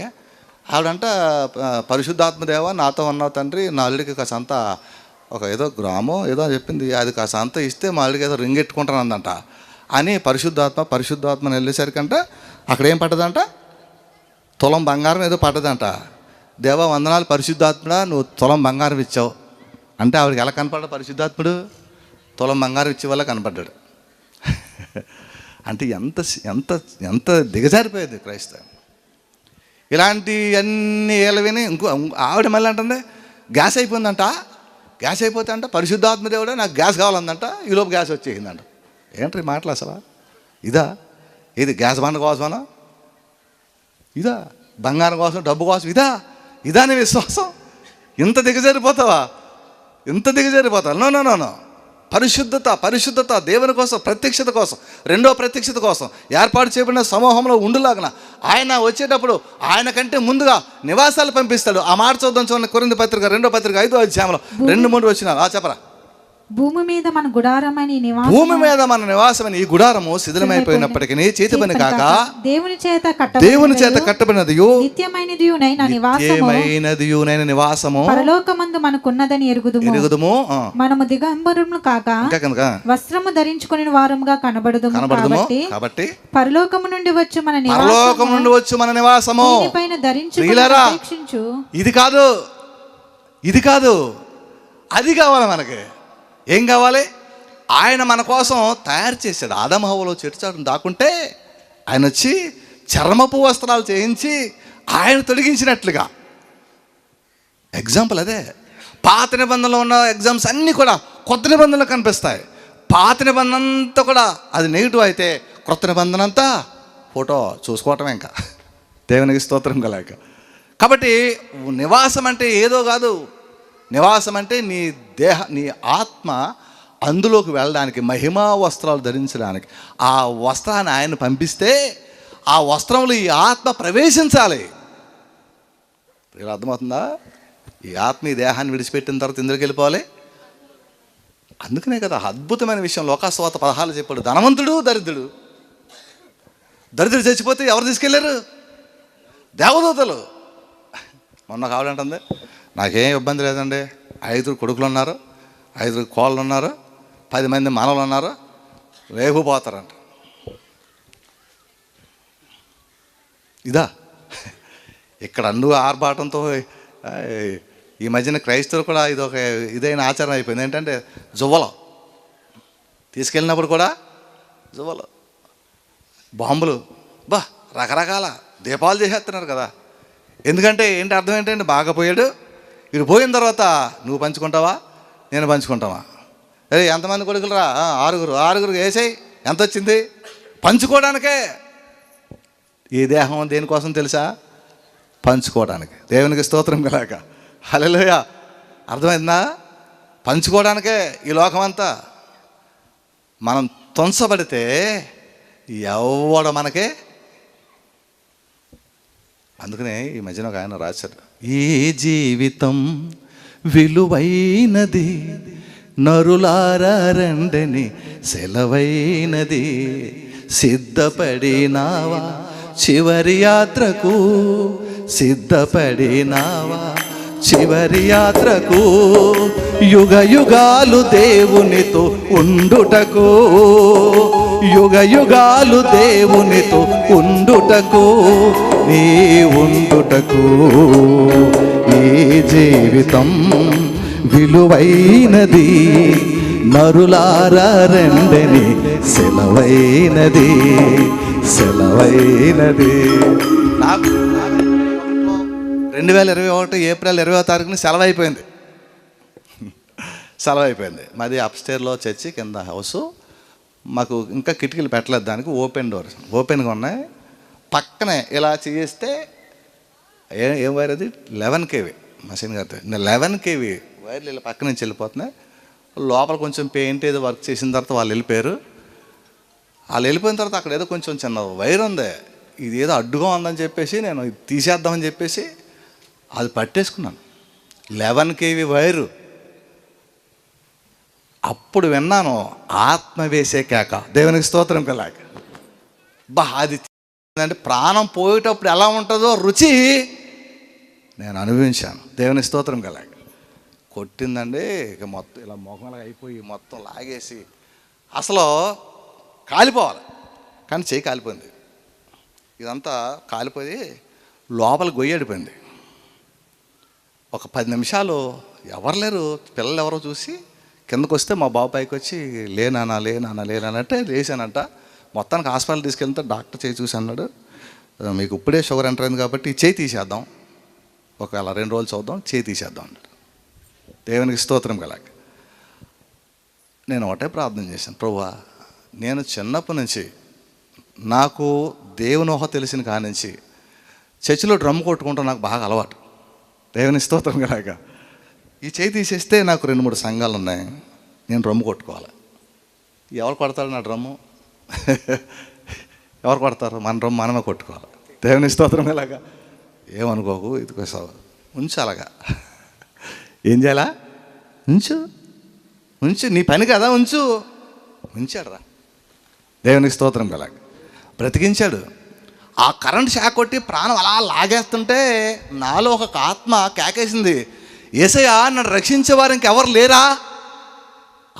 ఆవిడంట, పరిశుద్ధాత్మదేవ నాతో ఉన్నావు తండ్రి, నా అల్లుడికి కాస్త అంత ఒక ఏదో గ్రామం ఏదో చెప్పింది, అది కాస్త అంత ఇస్తే మా అల్లుడికి ఏదో రింగ్ ఎట్టుకుంటానందంట అని. పరిశుద్ధాత్మ వెళ్ళేసరికంట అక్కడ ఏం పట్టదంట? తులం బంగారం ఏదో పట్టదంట. దేవా వందనాలు పరిశుద్ధాత్ముడా, నువ్వు తులం బంగారం ఇచ్చావు అంటే ఆవిడకి ఎలా కనపడ్డా? పరిశుద్ధాత్ముడు తులం బంగారం ఇచ్చే వల్ల కనపడ్డాడు. అంటే ఎంత దిగజారిపోయేది క్రైస్తవం. ఇలాంటి అన్ని ఏళ్ళ విని ఆవిడ మళ్ళీ అంటుంది గ్యాస్ అయిపోయిందంట. గ్యాస్ అయిపోతే అంట పరిశుద్ధాత్మదేవుడే నాకు గ్యాస్ కావాలందంట, ఈలోపు గ్యాస్ వచ్చేసిందంట. ఏంటి మాటలు అసలు? ఇది గ్యాస్ బండ కోసమనా? ఇదా బంగారం కోసం, డబ్బు కోసం? ఇదా నీ విశ్వాసం? ఇంత దిగజారిపోతావా? నో. పరిశుద్ధత దేవుని కోసం, ప్రత్యక్షత కోసం, రెండో ప్రత్యక్షత కోసం ఏర్పాటు చేయబడిన సమూహంలో ఉండులాగన ఆయన వచ్చేటప్పుడు ఆయన కంటే ముందుగా నివాసాలు పంపిస్తాడు. ఆ మాట చూద్దాం. కొరింథీ పత్రిక 2వ పత్రిక 5వ అధ్యాయంలో 2-3 వచనాలు. చెప్పరా. భూమి మీద మన గుడారమైన నివాసమైన ఈ గుడారము శిథిలమైపోయినప్పటికీ చేతి పని కాక దేవుని చేత కట్టబడినదియు నిత్యమైనదియునైన నివాసము పరలోకమందు మనకున్నదని ఎరుగుదుము. మనము దిగంబరములు కాక వస్త్రము ధరించుకుని వారముగా కనబడుదుము. కాబట్టి పరలోకము నుండి వచ్చు మన నివాసము పైన ధరించు. ఇది కాదు అది కావాలి. మనకి ఏం కావాలి? ఆయన మన కోసం తయారు చేశాడు. ఆదాము హవ్వలో చెట్టు చాటును దాక్కుంటే ఆయన వచ్చి చర్మపు వస్త్రాలు చేయించి ఆయన తొలగించినట్లుగా. ఎగ్జాంపుల్ అదే. పాత నిబంధనలో ఉన్న ఎగ్జామ్స్ అన్నీ కూడా కొత్త నిబంధనలు కనిపిస్తాయి. పాత నిబంధన అంతా కూడా అది నెగిటివ్ అయితే, కొత్త నిబంధన అంతా ఫోటో చూసుకోవటమే. ఇంకా దేవునికి స్తోత్రం కలగ. కాబట్టి నివాసం అంటే ఏదో కాదు, నివాసం అంటే నీ ఆత్మ అందులోకి వెళ్ళడానికి, మహిమా వస్త్రాలు ధరించడానికి ఆ వస్త్రాన్ని ఆయన పంపిస్తే ఆ వస్త్రంలో ఈ ఆత్మ ప్రవేశించాలి. ఇలా అర్థమవుతుందా? ఈ ఆత్మ ఈ దేహాన్ని విడిచిపెట్టిన తర్వాత ఇందులోకి వెళ్ళిపోవాలి. అందుకనే కదా అద్భుతమైన విషయం లోకాసువార్త 16 చెప్పాడు, ధనవంతుడు దరిద్రుడు. దరిద్రుడు చచ్చిపోతే ఎవరు తీసుకెళ్ళారు? దేవదూతలు. మొన్న కావాలంటుంది, నాకేం ఇబ్బంది లేదండి, 5 కొడుకులు ఉన్నారు, 5 కోళ్ళు ఉన్నారు, 10 మంది మనవలు ఉన్నారు, రేపు పోతారంట. ఇదా ఇక్కడ అన్ను ఆర్భాటంతో ఈ మధ్యన క్రైస్తవులు కూడా ఇదొక ఇదైన ఆచారం అయిపోయింది. ఏంటంటే జువ్వలు తీసుకెళ్ళినప్పుడు కూడా జువ్వలు, బాంబులు, రకరకాల దీపాలు చేసేస్తున్నారు కదా. ఎందుకంటే ఏంటి అర్థం ఏంటంటే, బాగా పోయాడు, వీడు పోయిన తర్వాత నువ్వు పంచుకుంటావా, నేను పంచుకుంటావా? అరే ఎంతమంది కొడుకులు రా? 6 వేసాయి, ఎంత వచ్చింది? పంచుకోవడానికే. ఈ దేహం దేనికోసం తెలుసా? పంచుకోవడానికి. దేవునికి స్తోత్రం కలాక. హల్లెలూయా. అర్థమైందా? పంచుకోవడానికే ఈ లోకమంతా. మనం తుంచబడితే ఎవడ మనకే. అందుకనే ఈ మధ్యన ఒక ఆయన రాశారు, ఈ జీవితం విలువైనది, నరులారా రండని సెలవైనది, సిద్ధపడినావా చివరి యాత్రకు, సిద్ధపడినావా చివరి యాత్రకు, యుగ యుగాలు దేవునితో ఉండుటకు, యుగ యుగాలు దేవునితో ఉండుటకు, నీ ఉండుటకు ఈ జీవితం విలువైనది, నరులారా రండని సెలవైనది, సెలవైనది. నాకు 2021 ఏప్రిల్ 20వ తారీఖున సెలవు అయిపోయింది. మాది అప్స్టేర్లో చర్చి, కింద హౌసు. మాకు ఇంకా కిటికీలు పెట్టలేదు, దానికి ఓపెన్ డోర్స్ ఓపెన్గా ఉన్నాయి. పక్కనే ఇలా చేస్తే ఏం వైర్ అది 11 kV మషిన్ గారితో 11 kV వైర్లు ఇలా పక్క నుంచి వెళ్ళిపోతున్నాయి. లోపల కొంచెం పెయింట్ ఏదో వర్క్ చేసిన తర్వాత వాళ్ళు వెళ్ళిపోయారు. వాళ్ళు వెళ్ళిపోయిన తర్వాత అక్కడ ఏదో కొంచెం చిన్న వైర్ ఉంది, ఇది ఏదో అడ్డుగా ఉందని చెప్పేసి నేను ఇది తీసేద్దామని చెప్పేసి అది పట్టేసుకున్నాను. 11 kV వైరు. అప్పుడు విన్నాను ఆత్మ వేసే కేక. దేవునికి స్తోత్రం కలాక. అది అంటే ప్రాణం పోయేటప్పుడు ఎలా ఉంటుందో రుచి నేను అనుభవించాను. దేవునికి స్తోత్రం కలాక. కొట్టిందండి, ఇక మొత్తం ఇలా మొఖంలా అయిపోయి మొత్తం లాగేసి అసలు కాలిపోవాలి, కానీ చేయి కాలిపోయింది. ఇదంతా కాలిపోయి లోపల గొయ్యడిపోయింది. ఒక 10 నిమిషాలు ఎవరు లేరు, పిల్లలు ఎవరో చూసి కిందకు వస్తే మా బాబు పైకి వచ్చి లేనంటే లేచానంట. మొత్తానికి హాస్పిటల్ తీసుకెళ్తే డాక్టర్ చేయి చూసి అన్నాడు, మీకు ఇప్పుడే షుగర్ ఎంటర్ అయింది కాబట్టి చేయి తీసేద్దాం, ఒకవేళ 2 రోజులు చూద్దాం, చేయి తీసేద్దాం అన్నాడు. దేవునికి స్తోత్రం కలాక. నేను ఒకటే ప్రార్థన చేశాను, ప్రభువా నేను చిన్నప్పటి నుంచి నాకు దేవుని ఊహ తెలిసిన కాడి నుంచి చర్చిలో డ్రమ్ కొట్టుకుంటాం నాకు బాగా అలవాటు. దేవుని స్తోత్రం కలాక. ఈ చేయి తీసేస్తే నాకు 2-3 సంఘాలు ఉన్నాయి, నేను డ్రమ్ము కొట్టుకోవాలి. ఎవరు కొడతారు నా డ్రమ్ము? ఎవరు కొడతారు? మన డ్రమ్ము మనమే కొట్టుకోవాలి. దేవుని స్తోత్రం ఎలాగా. ఏమనుకోకు, ఇది కోసం ఉంచు. అలాగా ఏం చేయాలా? ఉంచు, నీ పని కదా, ఉంచాడు రా. దేవునికి స్తోత్రం కలాగ. బ్రతికించాడు. ఆ కరెంట్ షాక్ కొట్టి ప్రాణం అలా లాగేస్తుంటే నాలో ఒక ఆత్మ కేకేసింది, యేసయ్యా నన్ను రక్షించేవారు ఇంకెవరు లేరా?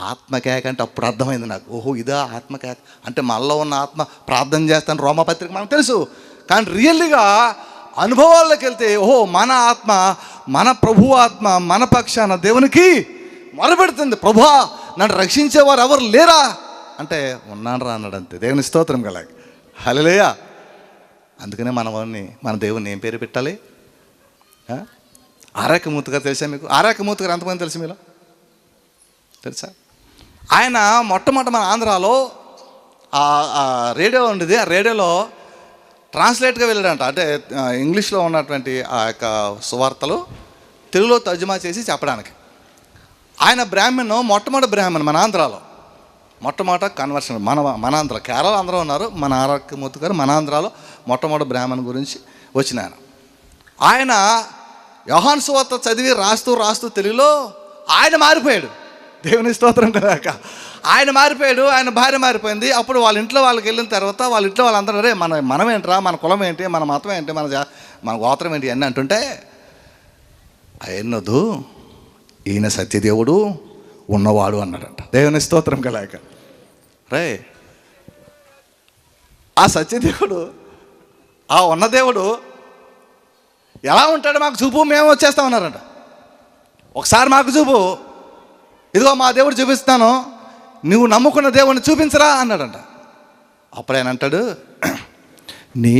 ఆత్మ కేక అంటే అప్పుడు అర్థమైంది నాకు, ఓహో ఇదా ఆత్మ కేక అంటే. మనలో ఉన్న ఆత్మ ప్రార్థన చేస్తాను, రోమపత్రిక మనకు తెలుసు. కానీ రియల్లీగా అనుభవాల్లోకి వెళ్తే ఓహో మన ఆత్మ, మన ప్రభు ఆత్మ మన పక్షాన దేవునికి మొరపెడుతుంది, ప్రభువా నన్ను రక్షించేవారు ఎవరు లేరా అంటే ఉన్నాను రా అన్నాడు అంతే. దేవుని స్తోత్రం కలాగ. హల్లెలూయా. అందుకనే మన దేవుని ఏం పేరు పెట్టాలి? ఆరాకమూర్తి గారు తెలుసా మీకు? ఆరాకమూర్తి గారు ఎంతమంది తెలుసు మీలో? తెలుసా? ఆయన మొట్టమొదటి మన ఆంధ్రాలో రేడియో ఉండేది, ఆ రేడియోలో ట్రాన్స్లేట్గా వెళ్ళాడంట. అంటే ఇంగ్లీష్లో ఉన్నటువంటి ఆ యొక్క సువార్తలు తెలుగులో తర్జుమా చేసి చెప్పడానికి. ఆయన బ్రాహ్మణ్, మొట్టమొదటి బ్రాహ్మణ్ మన ఆంధ్రాలో, మొట్టమొదట కన్వర్షన్. మన ఆంధ్ర, కేరళ అందరూ ఉన్నారు, మన ఆరక్కమూర్తి గారు మన ఆంధ్రాలో మొట్టమొదటి బ్రాహ్మణ్ గురించి వచ్చిన ఆయన యోహాను సువార్త చదివి రాస్తూ తెలుగులో ఆయన మారిపోయాడు. దేవుని స్తోత్రం కదాక. ఆయన మారిపోయాడు, ఆయన భార్య మారిపోయింది. అప్పుడు వాళ్ళ ఇంట్లో వాళ్ళకి వెళ్ళిన తర్వాత వాళ్ళ ఇంట్లో వాళ్ళందరూ రే మనం ఏంట్రా, మన కులం ఏంటి, మన మతం ఏంటి, మన గోత్రం ఏంటి అన్నీ అంటుంటే ఆయన్నొద్దు, ఈయన సత్యదేవుడు ఉన్నవాడు అన్నాడంట. దేవుని స్తోత్రం కలాక. రే ఆ సత్యదేవుడు, ఆ ఉన్నదేవుడు ఎలా ఉంటాడో మాకు చూపు, మేము వచ్చేస్తామన్నారంట. ఒకసారి మాకు చూపు, ఇదిగో మా దేవుడు చూపిస్తాను, నువ్వు నమ్ముకున్న దేవుడిని చూపించరా అన్నాడంట. అప్పుడు ఆయన అంటాడు, నీ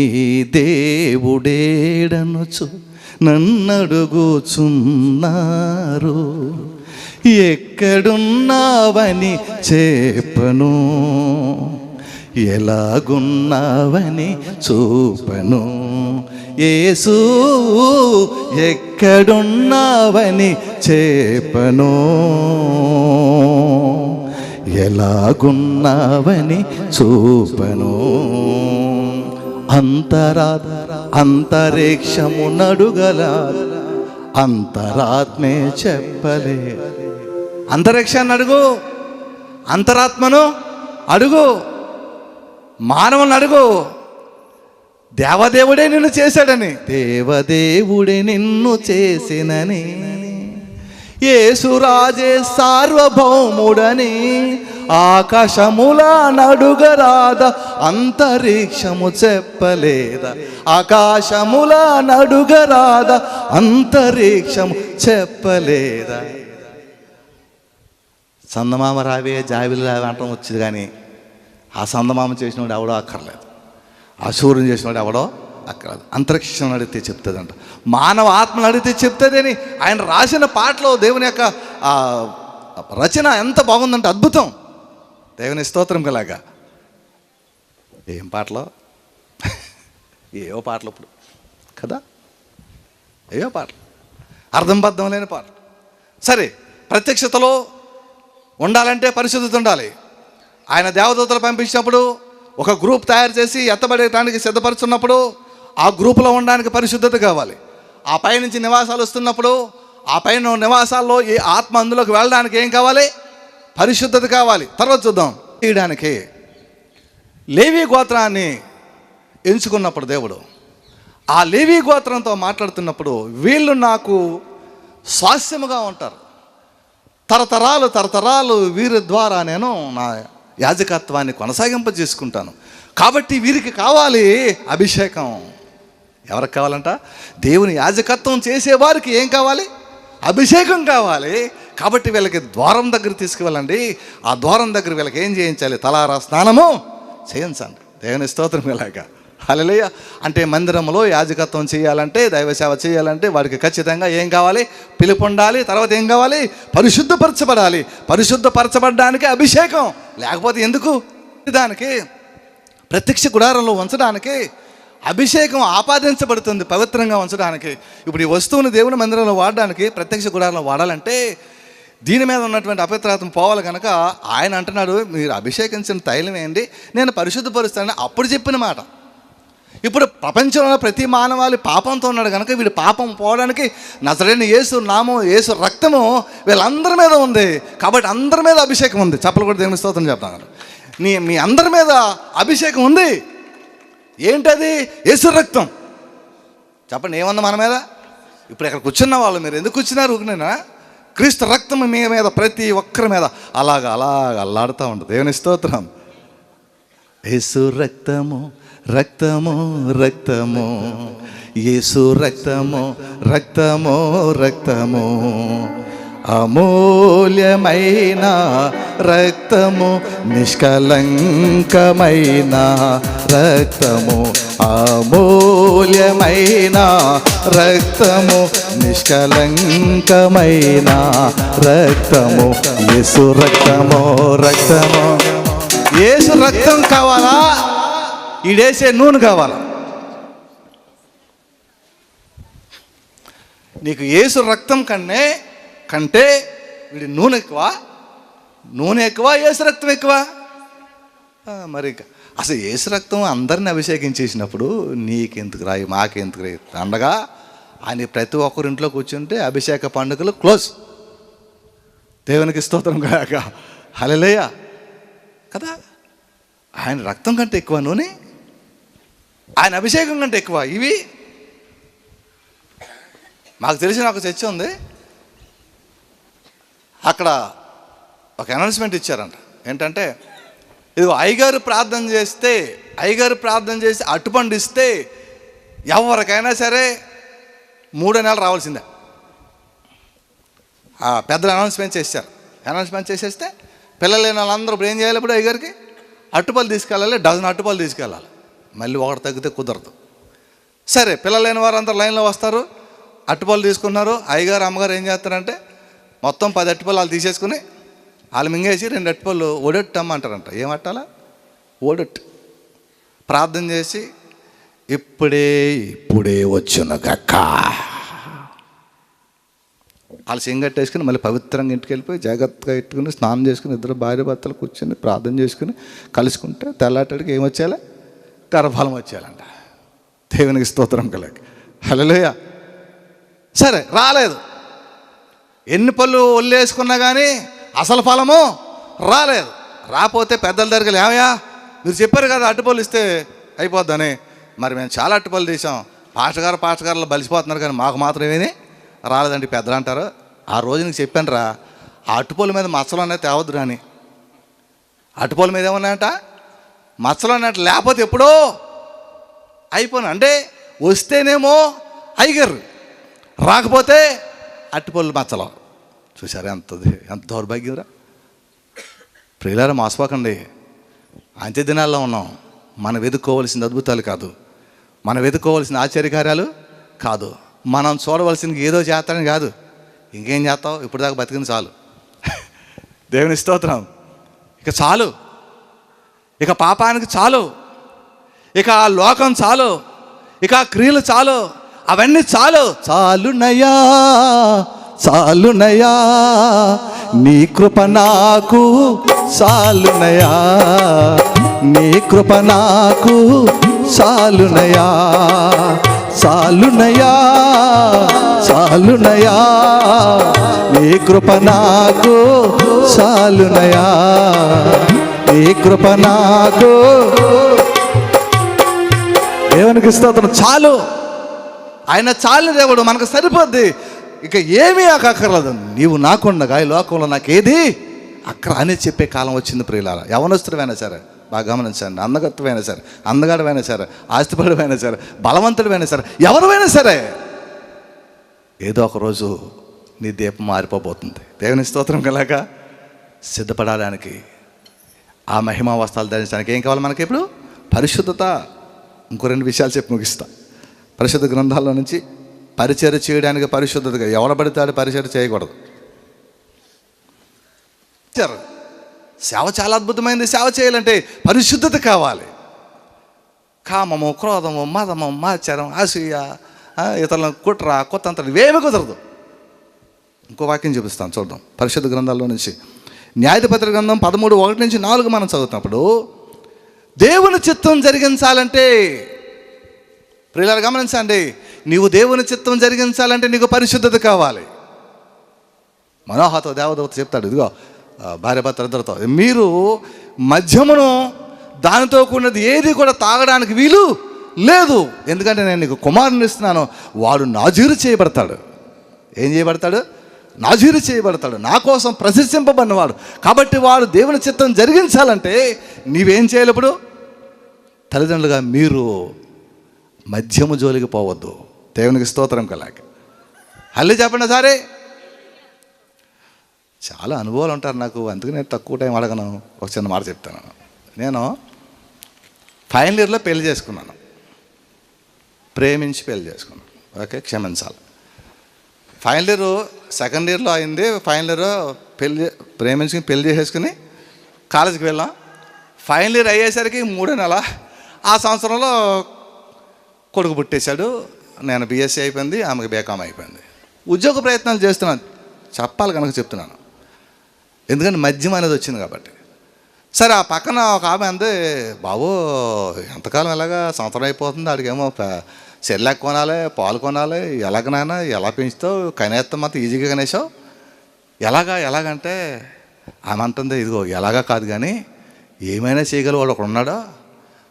దేవుడేడనుచు నన్నడుగుచున్నారు, ఎక్కడున్నావని చెప్పను, ఎలాగున్నావని చూపను. యేసు ఎక్కడున్నావని చెప్పను, ఎలాగున్నావని చూపను. అంతరిక్షము నడుగల అంతరాత్మే చెప్పలే. అంతరిక్షాన్ని అడుగు, అంతరాత్మను అడుగు, మానవుని అడుగు. దేవదేవుడే నిన్ను చేశాడని, దేవదేవుడే నిన్ను చేసినని, యేసురాజే సార్వభౌముడని, ఆకాశముల నడుగరాద అంతరిక్షము చెప్పలేదా, ఆకాశముల నడుగరాద అంతరిక్షము చెప్పలేదా. చందమామ రావే, జాబిలు రావే అంటాం వచ్చింది, కానీ ఆ చందమామ చేసినవాడు ఎవడో అక్కర్లేదు, ఆ సూర్యుని చేసినవాడు ఎవడో అక్కర్లేదు. అంతరిక్షం అడిగితే చెప్తుందంట, మానవ ఆత్మను అడిగితే చెప్తుందని ఆయన రాసిన పాటలో దేవుని యొక్క రచన ఎంత బాగుందంటే అద్భుతం. దేవుని స్తోత్రం కలాగా. ఏం పాటలో, ఏవో పాటలు ఇప్పుడు కదా, ఏవో పాటలు, అర్థం బద్ధం లేని పాటలు. సరే, ప్రత్యక్షతలో ఉండాలంటే పరిశుద్ధత ఉండాలి. ఆయన దేవదూతలు పంపించినప్పుడు ఒక గ్రూప్ తయారు చేసి ఎత్తబడేటానికి సిద్ధపరుచున్నప్పుడు ఆ గ్రూపులో ఉండడానికి పరిశుద్ధత కావాలి. ఆ పైనుంచి నివాసాలు వస్తున్నప్పుడు ఆ పైన నివాసాల్లో ఈ ఆత్మ అందులోకి వెళ్ళడానికి ఏం కావాలి, పరిశుద్ధత కావాలి. తర్వాత చూద్దాం. చేయడానికి లేవీ గోత్రాన్ని ఎంచుకున్నప్పుడు దేవుడు ఆ లేవీ గోత్రంతో మాట్లాడుతున్నప్పుడు వీళ్ళు నాకు స్వాస్యముగా ఉంటారు, తరతరాలు వీరి ద్వారా నేను నా యాజకత్వాన్ని కొనసాగింపజేసుకుంటాను. కాబట్టి వీరికి కావాలి అభిషేకం. ఎవరికి కావాలంట? దేవుని యాజకత్వం చేసేవారికి ఏం కావాలి? అభిషేకం కావాలి. కాబట్టి వీళ్ళకి ద్వారం దగ్గర తీసుకువెళ్ళండి. ఆ ద్వారం దగ్గర వీళ్ళకి ఏం చేయించాలి? తలారా స్నానము చేయించండి. దేవుని స్తోత్రం. ఇలాగా హల్లెలూయా. అంటే మందిరంలో యాజకత్వం చేయాలంటే, దైవ సేవ చేయాలంటే వాడికి ఖచ్చితంగా ఏం కావాలి? పిలుపు ఉండాలి. తర్వాత ఏం కావాలి? పరిశుద్ధపరచబడాలి. పరిశుద్ధపరచబడడానికి అభిషేకం, లేకపోతే ఎందుకు? దానికి ప్రత్యక్ష గుడారంలో ఉంచడానికి అభిషేకం ఆపాదించబడుతుంది, పవిత్రంగా ఉంచడానికి. ఇప్పుడు ఈ వస్తువుని దేవుని మందిరంలో వాడడానికి, ప్రత్యక్ష గుడారంలో వాడాలంటే దీని మీద ఉన్నటువంటి అపవిత్రత్వం పోవాలి కనుక ఆయన అంటున్నాడు, మీరు అభిషేకించిన తైలం వేయండి, నేను పరిశుద్ధపరుస్తానని అప్పుడు చెప్పిన మాట. ఇప్పుడు ప్రపంచంలో ప్రతి మానవాళి పాపంతో ఉన్నాడు కనుక వీడి పాపం పోవడానికి నజరేయుడైన యేసు నామం, యేసు రక్తము వీళ్ళందరి మీద ఉంది. కాబట్టి అందరి మీద అభిషేకం ఉంది. చెప్పలు కూడా దేవుని స్తోత్రం చెప్తాను. మీ అందరి మీద అభిషేకం ఉంది. ఏంటది? యేసు రక్తం. చెప్పండి, ఏముంది మన మీద? ఇప్పుడు ఇక్కడ కూర్చున్న వాళ్ళు మీరు ఎందుకు కూర్చున్నారు? ఊరినేనా? క్రీస్తు రక్తం మీ మీద, ప్రతి ఒక్కరి మీద అలాగా అల్లాడుతూ ఉంటుంది. దేవుని స్తోత్రం. యేసు రక్తము, రక్తము, రక్తము, యేసు రక్తము, రక్తము, రక్తము, అమూల్యమైన రక్తము, నిష్కలంకమైన రక్తము, అమూల్యమైన రక్తము, నిష్కలంకమైన రక్తము, యేసు రక్తము, రక్తము. యేసు రక్తం కావాలా? ఈడేసే నూనె కావాలా? నీకు యేసు రక్తం కంటే వీడి నూనె ఎక్కువ యేసు రక్తం ఎక్కువ? మరి అసలు యేసు రక్తం అందరిని అభిషేకించేసినప్పుడు నీకెందుకు రాయి, మాకెందుకు రాయి అండగా ఆయన ప్రతి ఒక్కరి ఇంట్లో కూర్చుంటే అభిషేక పండుగలు క్లోజ్. దేవునికి స్తోత్రం కాక హల్లెలూయా కదా. ఆయన రక్తం కంటే ఎక్కువ నూనె, ఆయన అభిషేకం కంటే ఎక్కువ ఇవి. మాకు తెలిసిన ఒక చర్చ ఉంది, అక్కడ ఒక అనౌన్స్మెంట్ ఇచ్చారంట. ఏంటంటే ఇదిగో అయ్యగారు ప్రార్థన చేసి అట్టుపండు ఇస్తే ఎవరికైనా సరే 3 నెలలు రావాల్సిందే. పెద్దలు అనౌన్స్మెంట్ చేసేస్తే పిల్లలు లేని వాళ్ళందరూ ఇప్పుడు ఏం చేయాలి? ఇప్పుడు అయ్యగారికి అట్టుపళ్ళు తీసుకెళ్ళాలి, డజన్ అట్టుపళ్ళు తీసుకెళ్ళాలి. మళ్ళీ ఒకటి తగ్గితే కుదరదు. సరే, పిల్లలు లేని వారు అందరూ లైన్లో వస్తారు, అట్టుపళ్ళు తీసుకున్నారు. అయ్యగారు అమ్మగారు ఏం చేస్తారంటే మొత్తం 10 అట్టుపళ్ళు వాళ్ళు తీసేసుకుని వాళ్ళు మింగేసి 2 అట్టుపళ్ళు ఒడొట్టు అమ్మంటారంట. ఏమట్టాలా? ఒడొట్టు. ప్రార్థన చేసి ఇప్పుడే వచ్చును గక్క వాళ్ళు సింగట్టేసుకుని మళ్ళీ పవిత్రంగా ఇంటికి వెళ్ళిపోయి జాగ్రత్తగా ఎట్టుకుని స్నానం చేసుకుని ఇద్దరు భార్య భర్తలు కూర్చొని ప్రార్థన చేసుకుని కలుసుకుంటే తెల్లాటడికి ఏమొచ్చేయాలి? గర్భఫలం వచ్చేయాలంట. దేవునికి స్తోత్రం కలగ హల్లెలూయా. సరే, రాలేదు. ఎన్ని పళ్ళు ఒళ్ళేసుకున్నా కానీ అసలు ఫలము రాలేదు. రాపోతే పెద్దల దగ్గరికి ఏమయ్యా మీరు చెప్పారు కదా అట్టుపళ్ళు ఇస్తే అయిపోద్దని, మరి మేము చాలా అట్టుపళ్ళు తీసాం, పాస్టర్గారులు బలిసిపోతున్నారు కానీ మాకు మాత్రం ఏమీ రాలేదండి. పెద్దలు అంటారు, ఆ రోజు నీకు చెప్పాను రా, ఆ అట్టుపొల మీద మచ్చలు అనేది తేవద్దు రాని. అట్టుపొల మీద ఏమన్నాయంట? మచ్చలు అన్నట్టు, లేకపోతే ఎప్పుడో అయిపోను. అంటే వస్తేనేమో అయ్యగారు, రాకపోతే అట్టుపొలు మచ్చలు. చూసారా ఎంత దౌర్భాగ్యంరా. ప్రియులారా, మోసపోకండి. అంత్య దినాల్లో ఉన్నాం. మనం వెతుక్కోవలసిన అద్భుతాలు కాదు, మనం వెతుక్కోవలసిన ఆశ్చర్యకార్యాలు కాదు, మనం చూడవలసింది ఏదో చేస్తానని కాదు. ఇంకేం చేస్తావు? ఇప్పుడు దాకా బతికింది చాలు. దేవుని స్తోత్రం. ఇక చాలు, ఇక పాపానికి చాలు, ఇక ఆ లోకం చాలు, ఇక ఆ క్రియలు చాలు, అవన్నీ చాలునయ్యా నీ కృప నాకు చాలునయ్యా, నీ కృప నాకు చాలునయ్యా నీ కృప నాకు చాలునయ్యా, నీ కృప నాకు. దేవునికి స్తోత్రం. చాలు, ఆయన చాలు దేవుడు, మనకు సరిపోద్ది, ఇక ఏమీ అక్కర్లేదు. నీవు నాకుండగా ఈ లోకంలో నాకేది అక్కడ అని చెప్పే కాలం వచ్చింది ప్రియులారా. యవనస్తుడైనా సరే బాగా గమనించండి, అందగత్వమైనా సరే, అందగాడమైనా సరే, ఆస్తిపరుడైనా సరే, బలవంతుడైనా సరే, ఎవరైనా సరే ఏదో ఒక రోజు నీ దీపం మారిపోబోతుంది. దేవుని స్తోత్రం కలక సిద్ధపడడానికి, ఆ మహిమా వస్త్రాలు ధరించడానికి ఏం కావాలి మనకి? ఇప్పుడు పరిశుద్ధత. ఇంకో 2 విషయాలు చెప్పి ముగిస్తా. పరిశుద్ధ గ్రంథాల్లో నుంచి పరిచర్య చేయడానికి పరిశుద్ధతగా ఎవడబడితాడు పరిచర్య చేయకూడదు. సేవ చాలా అద్భుతమైంది. సేవ చేయాలంటే పరిశుద్ధత కావాలి. కామము, క్రోధము, మదము, మాచారం, అసూయ, ఇతరులను కుట్ర, కొత్తంతరం ఇవేమీ కుదరదు. ఇంకో వాక్యం చూపిస్తాను, చూద్దాం. పరిశుద్ధ గ్రంథాల్లో నుంచి న్యాయాధిపతుల గ్రంథం 13:1-4 మనం చదువుతున్నప్పుడు, దేవుని చిత్తం జరిగించాలంటే ప్రియులారా గమనించండి, నీవు దేవుని చిత్తం జరిగించాలంటే నీకు పరిశుద్ధత కావాలి. మనోహతో దేవదూత చెప్తాడు, ఇదిగో భార్య భర్తలు ఇద్దరితో, మీరు మద్యమును దానితో కూడినది ఏది కూడా తాగడానికి వీలు లేదు, ఎందుకంటే నేను నీకు కుమారుని ఇస్తున్నాను, వాడు నాజీరు చేయబడతాడు. ఏం చేయబడతాడు? నాజీరు చేయబడతాడు, నా కోసం ప్రశంసింపబడినవాడు. కాబట్టి వాడు దేవుని చిత్తం జరిగించాలంటే నీవేం చేయాలి? ఇప్పుడు తల్లిదండ్రులుగా మీరు మద్యము జోలికి పోవద్దు. దేవునికి స్తోత్రం కలాక హల్లి చెప్పండి. సరే, చాలా అనుభవాలు ఉంటారు నాకు, అందుకే నేను తక్కువ టైం అడగను. ఒక చిన్న మాట చెప్తాను. నేను ఫైనల్ ఇయర్లో పెళ్లి చేసుకున్నాను, ప్రేమించి పెళ్లి చేసుకున్నాను. ఓకే, క్షమించాలి. ఫైనల్ ఇయర్ సెకండ్ ఇయర్లో అయింది. ఫైనల్ ఇయర్ ప్రేమించుకుని పెళ్లి చేసేసుకుని కాలేజీకి వెళ్ళాం. ఫైనల్ ఇయర్ అయ్యేసరికి 3వ నెల. ఆ సంవత్సరంలో కొడుకు పుట్టేశాడు. నేను బీఎస్సీ అయిపోయింది, ఆమెకు బీకామ్ అయిపోయింది. ఉద్యోగ ప్రయత్నాలు చేస్తున్నాను, చెప్పాలి కనుక చెప్తున్నాను, ఎందుకంటే మద్యం అనేది వచ్చింది కాబట్టి. సరే, ఆ పక్కన ఒక ఆమె అంది, బాబు ఎంతకాలం ఎలాగా సంవత్సరం అయిపోతుంది, ఆడికేమో సెర్లాక్ కొనాలి, పాలు కొనాలి, ఎలాగనైనా ఎలా పెంచుతావు, కనేస్తాం అంతా ఈజీగా కనేసావు, ఎలాగంటే ఆమె అంటుంది, ఇదిగో ఎలాగా కాదు కానీ ఏమైనా చేయగలవాడు ఒకడు ఉన్నాడా,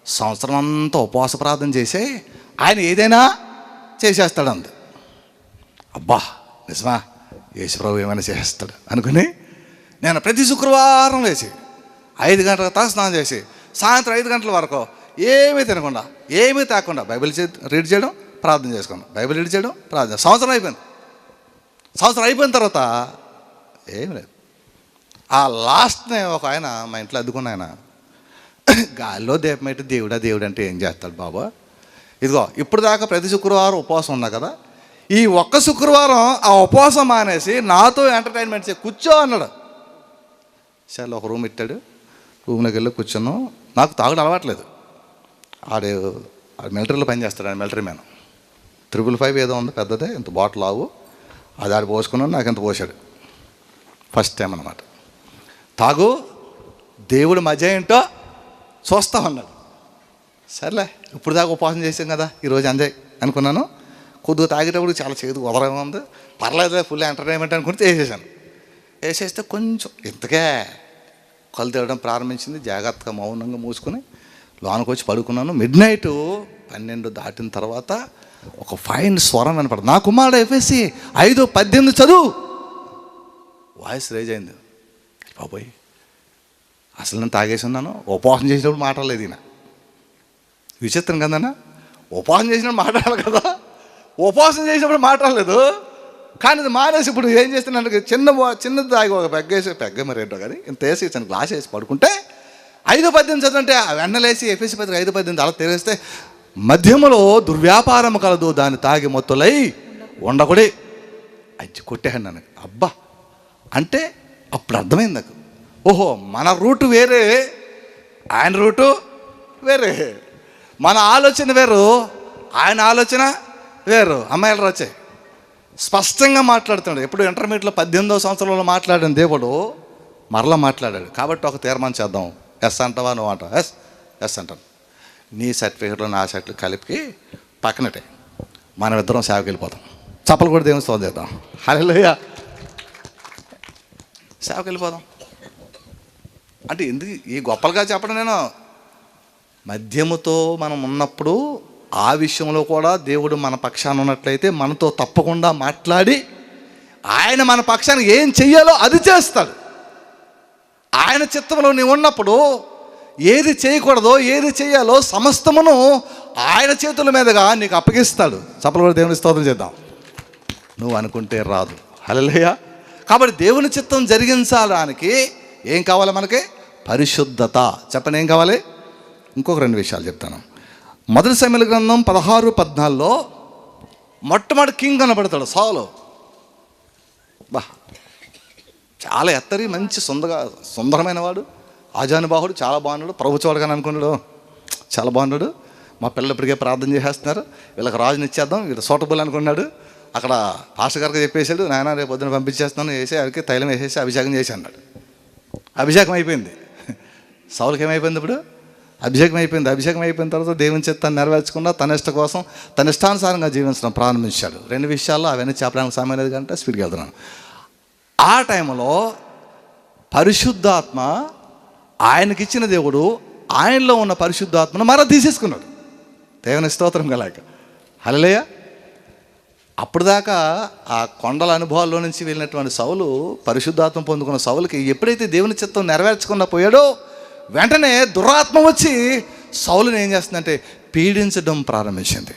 సంవత్సరం అంతా ఉపవాస ప్రార్థన చేసి ఆయన ఏదైనా చేసేస్తాడు. అబ్బా నిజమా, యేసుప్రభు ఏమైనా చేస్తాడు అనుకుని నేను ప్రతి శుక్రవారం లేచి 5 గంటల దాకా స్నానం చేసి సాయంత్రం 5 గంటల వరకు ఏమీ తినకుండా ఏమీ తాకుండా బైబిల్ రీడ్ చేయడం, ప్రార్థన చేసుకోండి, బైబిల్ రీడ్ చేయడం, ప్రార్థన. సంవత్సరం అయిపోయిన తర్వాత ఏమి లేదు. ఆ లాస్ట్నే ఒక ఆయన మా ఇంట్లో అద్దుకున్న ఆయన, గాల్లో దీపమైతే దేవుడు అంటే ఏం చేస్తాడు బాబా, ఇదిగో ఇప్పుడు దాకా ప్రతి శుక్రవారం ఉపవాసం ఉన్నా కదా, ఈ ఒక్క శుక్రవారం ఆ ఉపవాసం మానేసి నాతో ఎంటర్టైన్మెంట్ చేసి కూర్చో అన్నాడు. సరే, ఒక రూమ్ ఇట్టాడు, రూమ్లోకి వెళ్ళి కూర్చున్నాం. నాకు తాగుడు అలవాట్లేదు. ఆడు మిలిటరీలో పనిచేస్తాడు, ఆయన మిలిటరీ మ్యాన్. 555 ఏదో ఉంది పెద్దదే, ఇంత బాటిల్ ఆవు, అది ఆడు పోసుకున్నాను, నాకు ఇంత పోసాడు. ఫస్ట్ టైం అన్నమాట. తాగు, దేవుడు మజా ఏంటో చూస్తామన్నాడు. సర్లే, ఇప్పుడు దాకా ఉపవాసం చేసాం కదా, ఈరోజు ఎంజాయ్ అనుకున్నాను. కొద్దిగా తాగేటప్పుడు చాలా చేదు ఉదరంగా ఉంది, పర్లేదు ఫుల్ ఎంటర్టైన్మెంట్ అనుకుంటే వేసేస్తే కొంచెం ఇంతకే కళ్ళు తిరగడం ప్రారంభించింది. జాగ్రత్తగా మౌనంగా మూసుకుని లోనకు వచ్చి పడుకున్నాను. మిడ్నైట్ 12 దాటిన తర్వాత ఒక ఫైన్ స్వరం వినపడదు. నా కుమారుడు ఎఫ్ఎస్సి 5:18 చదువు. వాయిస్ రేజ్ అయింది. బాబోయ్, అసలు నేను తాగేసి ఉన్నాను, ఉపవాసం చేసినప్పుడు మాట్లాడలేదు ఈయన. విచిత్రం కదన్నా, ఉపవాసం చేసినప్పుడు మాట్లాడాలి కదా, ఉపవాసం చేసినప్పుడు మాట్లాడలేదు. కానీ ఇది మానేసి ఇప్పుడు ఏం చేస్తున్నాను, చిన్నది తాగి ఒక పెగ్గ మరి ఏంటో కానీ ఇంత వేసి ఇచ్చాను, గ్లాస్ వేసి పడుకుంటే 5:18 చదువుంటే వెన్నలేసి ఎఫ్ఎస్సి పత్రిక 5:18 అలా తెరిస్తే, మధ్యములో దుర్వ్యాపారం కలదు, దాన్ని తాగి మొత్తులై ఉండకూడే అచ్చి కొట్టేయండి నన్ను. అబ్బా అంటే అప్పుడు అర్థమైంది నాకు, ఓహో మన రూటు వేరే, ఆయన రూటు వేరే, మన ఆలోచన వేరు, ఆయన ఆలోచన వేరు. అమ్మాయిలు వచ్చాయి, స్పష్టంగా మాట్లాడుతున్నాడు. ఎప్పుడు ఇంటర్మీడియట్లో 18వ సంవత్సరంలో మాట్లాడిన దేవుడు మరలా మాట్లాడాడు. కాబట్టి ఒక తీర్మానం చేద్దాం, ఎస్ అంటావా నువ్వు అంటావు, ఎస్ అంటాను. నీ సర్టిఫికేట్లో నా సర్టిఫికేట్ కలిపి పక్కనటే మనం ఇద్దరం సేవకి వెళ్ళిపోతాం. చప్పలు కూడా దేవుని స్తోత్రం చేద్దాం. హల్లెలూయా, సేవకి వెళ్ళిపోదాం. అంటే ఎందుకు ఈ గొప్పలుగా చెప్పడం, నేను మద్యముతో మనం ఉన్నప్పుడు ఆ విషయంలో కూడా దేవుడు మన పక్షాన ఉన్నట్లయితే మనతో తప్పకుండా మాట్లాడి ఆయన మన పక్షానికి ఏం చెయ్యాలో అది చేస్తాడు. ఆయన చిత్తంలో నీవు ఉన్నప్పుడు ఏది చేయకూడదో ఏది చేయాలో సమస్తమును ఆయన చేతుల మీదుగా నీకు అప్పగిస్తాడు. చప్పలు కూడా దేవుని స్తోత్రం చేద్దాం. నువ్వు అనుకుంటే రాదు. హల్లెలూయా. కాబట్టి దేవుని చిత్తం జరిగించడానికి ఏం కావాలి మనకి? పరిశుద్ధత. చెప్పండి, ఏం కావాలి? ఇంకొక 2 విషయాలు చెప్తాను. 1 సమూయేలు గ్రంథం 16:14 మొట్టమొదటి కింగ్ కనబడతాడు సౌలు. బా, చాలా ఎత్తరి, మంచి సుందరమైన వాడు, ఆజానుబాహుడు, చాలా బాగున్నాడు. ప్రభుత్వాడు కానీ అనుకున్నాడు, చాలా బాగున్నాడు. మా పిల్లలు ఇప్పటికే ప్రార్థన చేసేస్తున్నారు, వీళ్ళకి రాజుని ఇచ్చేద్దాం, వీళ్ళు సూటబుల్ అనుకున్నాడు. అక్కడ పాస్టర్ గారికి చెప్పేశాడు, నాయన రేపు పొద్దున పంపించేస్తున్నాను, వేసి ఆయనకి తైలం వేసేసి అభిషేకం చేసి అన్నాడు. అభిషేకం అయిపోయింది. సౌలుకి ఏమైపోయింది? ఇప్పుడు అభిషేకం అయిపోయింది. అభిషేకం అయిపోయిన తర్వాత దేవుని చిత్తాన్ని నెరవేర్చకుండా తన ఇష్ట కోసం తన ఇష్టానుసారంగా జీవించడం ప్రారంభించాడు. 2 విషయాల్లో అవన్నీ చెప్పడానికి సమయం లేదు కంటే స్పీడ్కి వెళ్తున్నాను. ఆ టైంలో పరిశుద్ధాత్మ ఆయనకిచ్చిన దేవుడు ఆయనలో ఉన్న పరిశుద్ధాత్మను మరో తీసేసుకున్నాడు. దేవుని స్తోత్రం కలాక. హల్లెలూయా. అప్పుడు దాకా ఆ కొండల అనుభవాల్లో నుంచి వెళ్ళినటువంటి సౌలు, పరిశుద్ధాత్మ పొందుకున్న సౌలుకి ఎప్పుడైతే దేవుని చిత్తం నెరవేర్చకుండా పోయాడో వెంటనే దురాత్మ వచ్చి సౌలుని ఏం చేస్తుందంటే పీడించడం ప్రారంభించింది.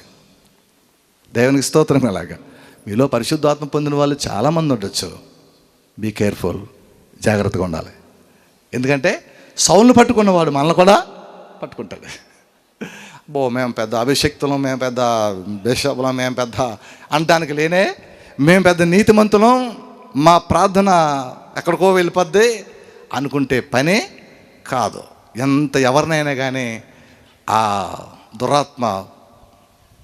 దేవునికి స్తోత్రం. అలాగా మీలో పరిశుద్ధాత్మ పొందిన వాళ్ళు చాలామంది ఉండొచ్చు. బీ కేర్ఫుల్, జాగ్రత్తగా ఉండాలి. ఎందుకంటే సౌలుని పట్టుకున్నవాడు మనల్ని కూడా పట్టుకుంటాడు. మేము పెద్ద అభిషక్తులం, మేము పెద్ద బిషపులం, మేము పెద్ద అనటానికి లేనే, మేము పెద్ద నీతిమంతులం, మా ప్రార్థన ఎక్కడికో వెళ్ళిపోద్ది అనుకుంటే పనే కాదు. ఎవరినైనా కానీ ఆ దురాత్మ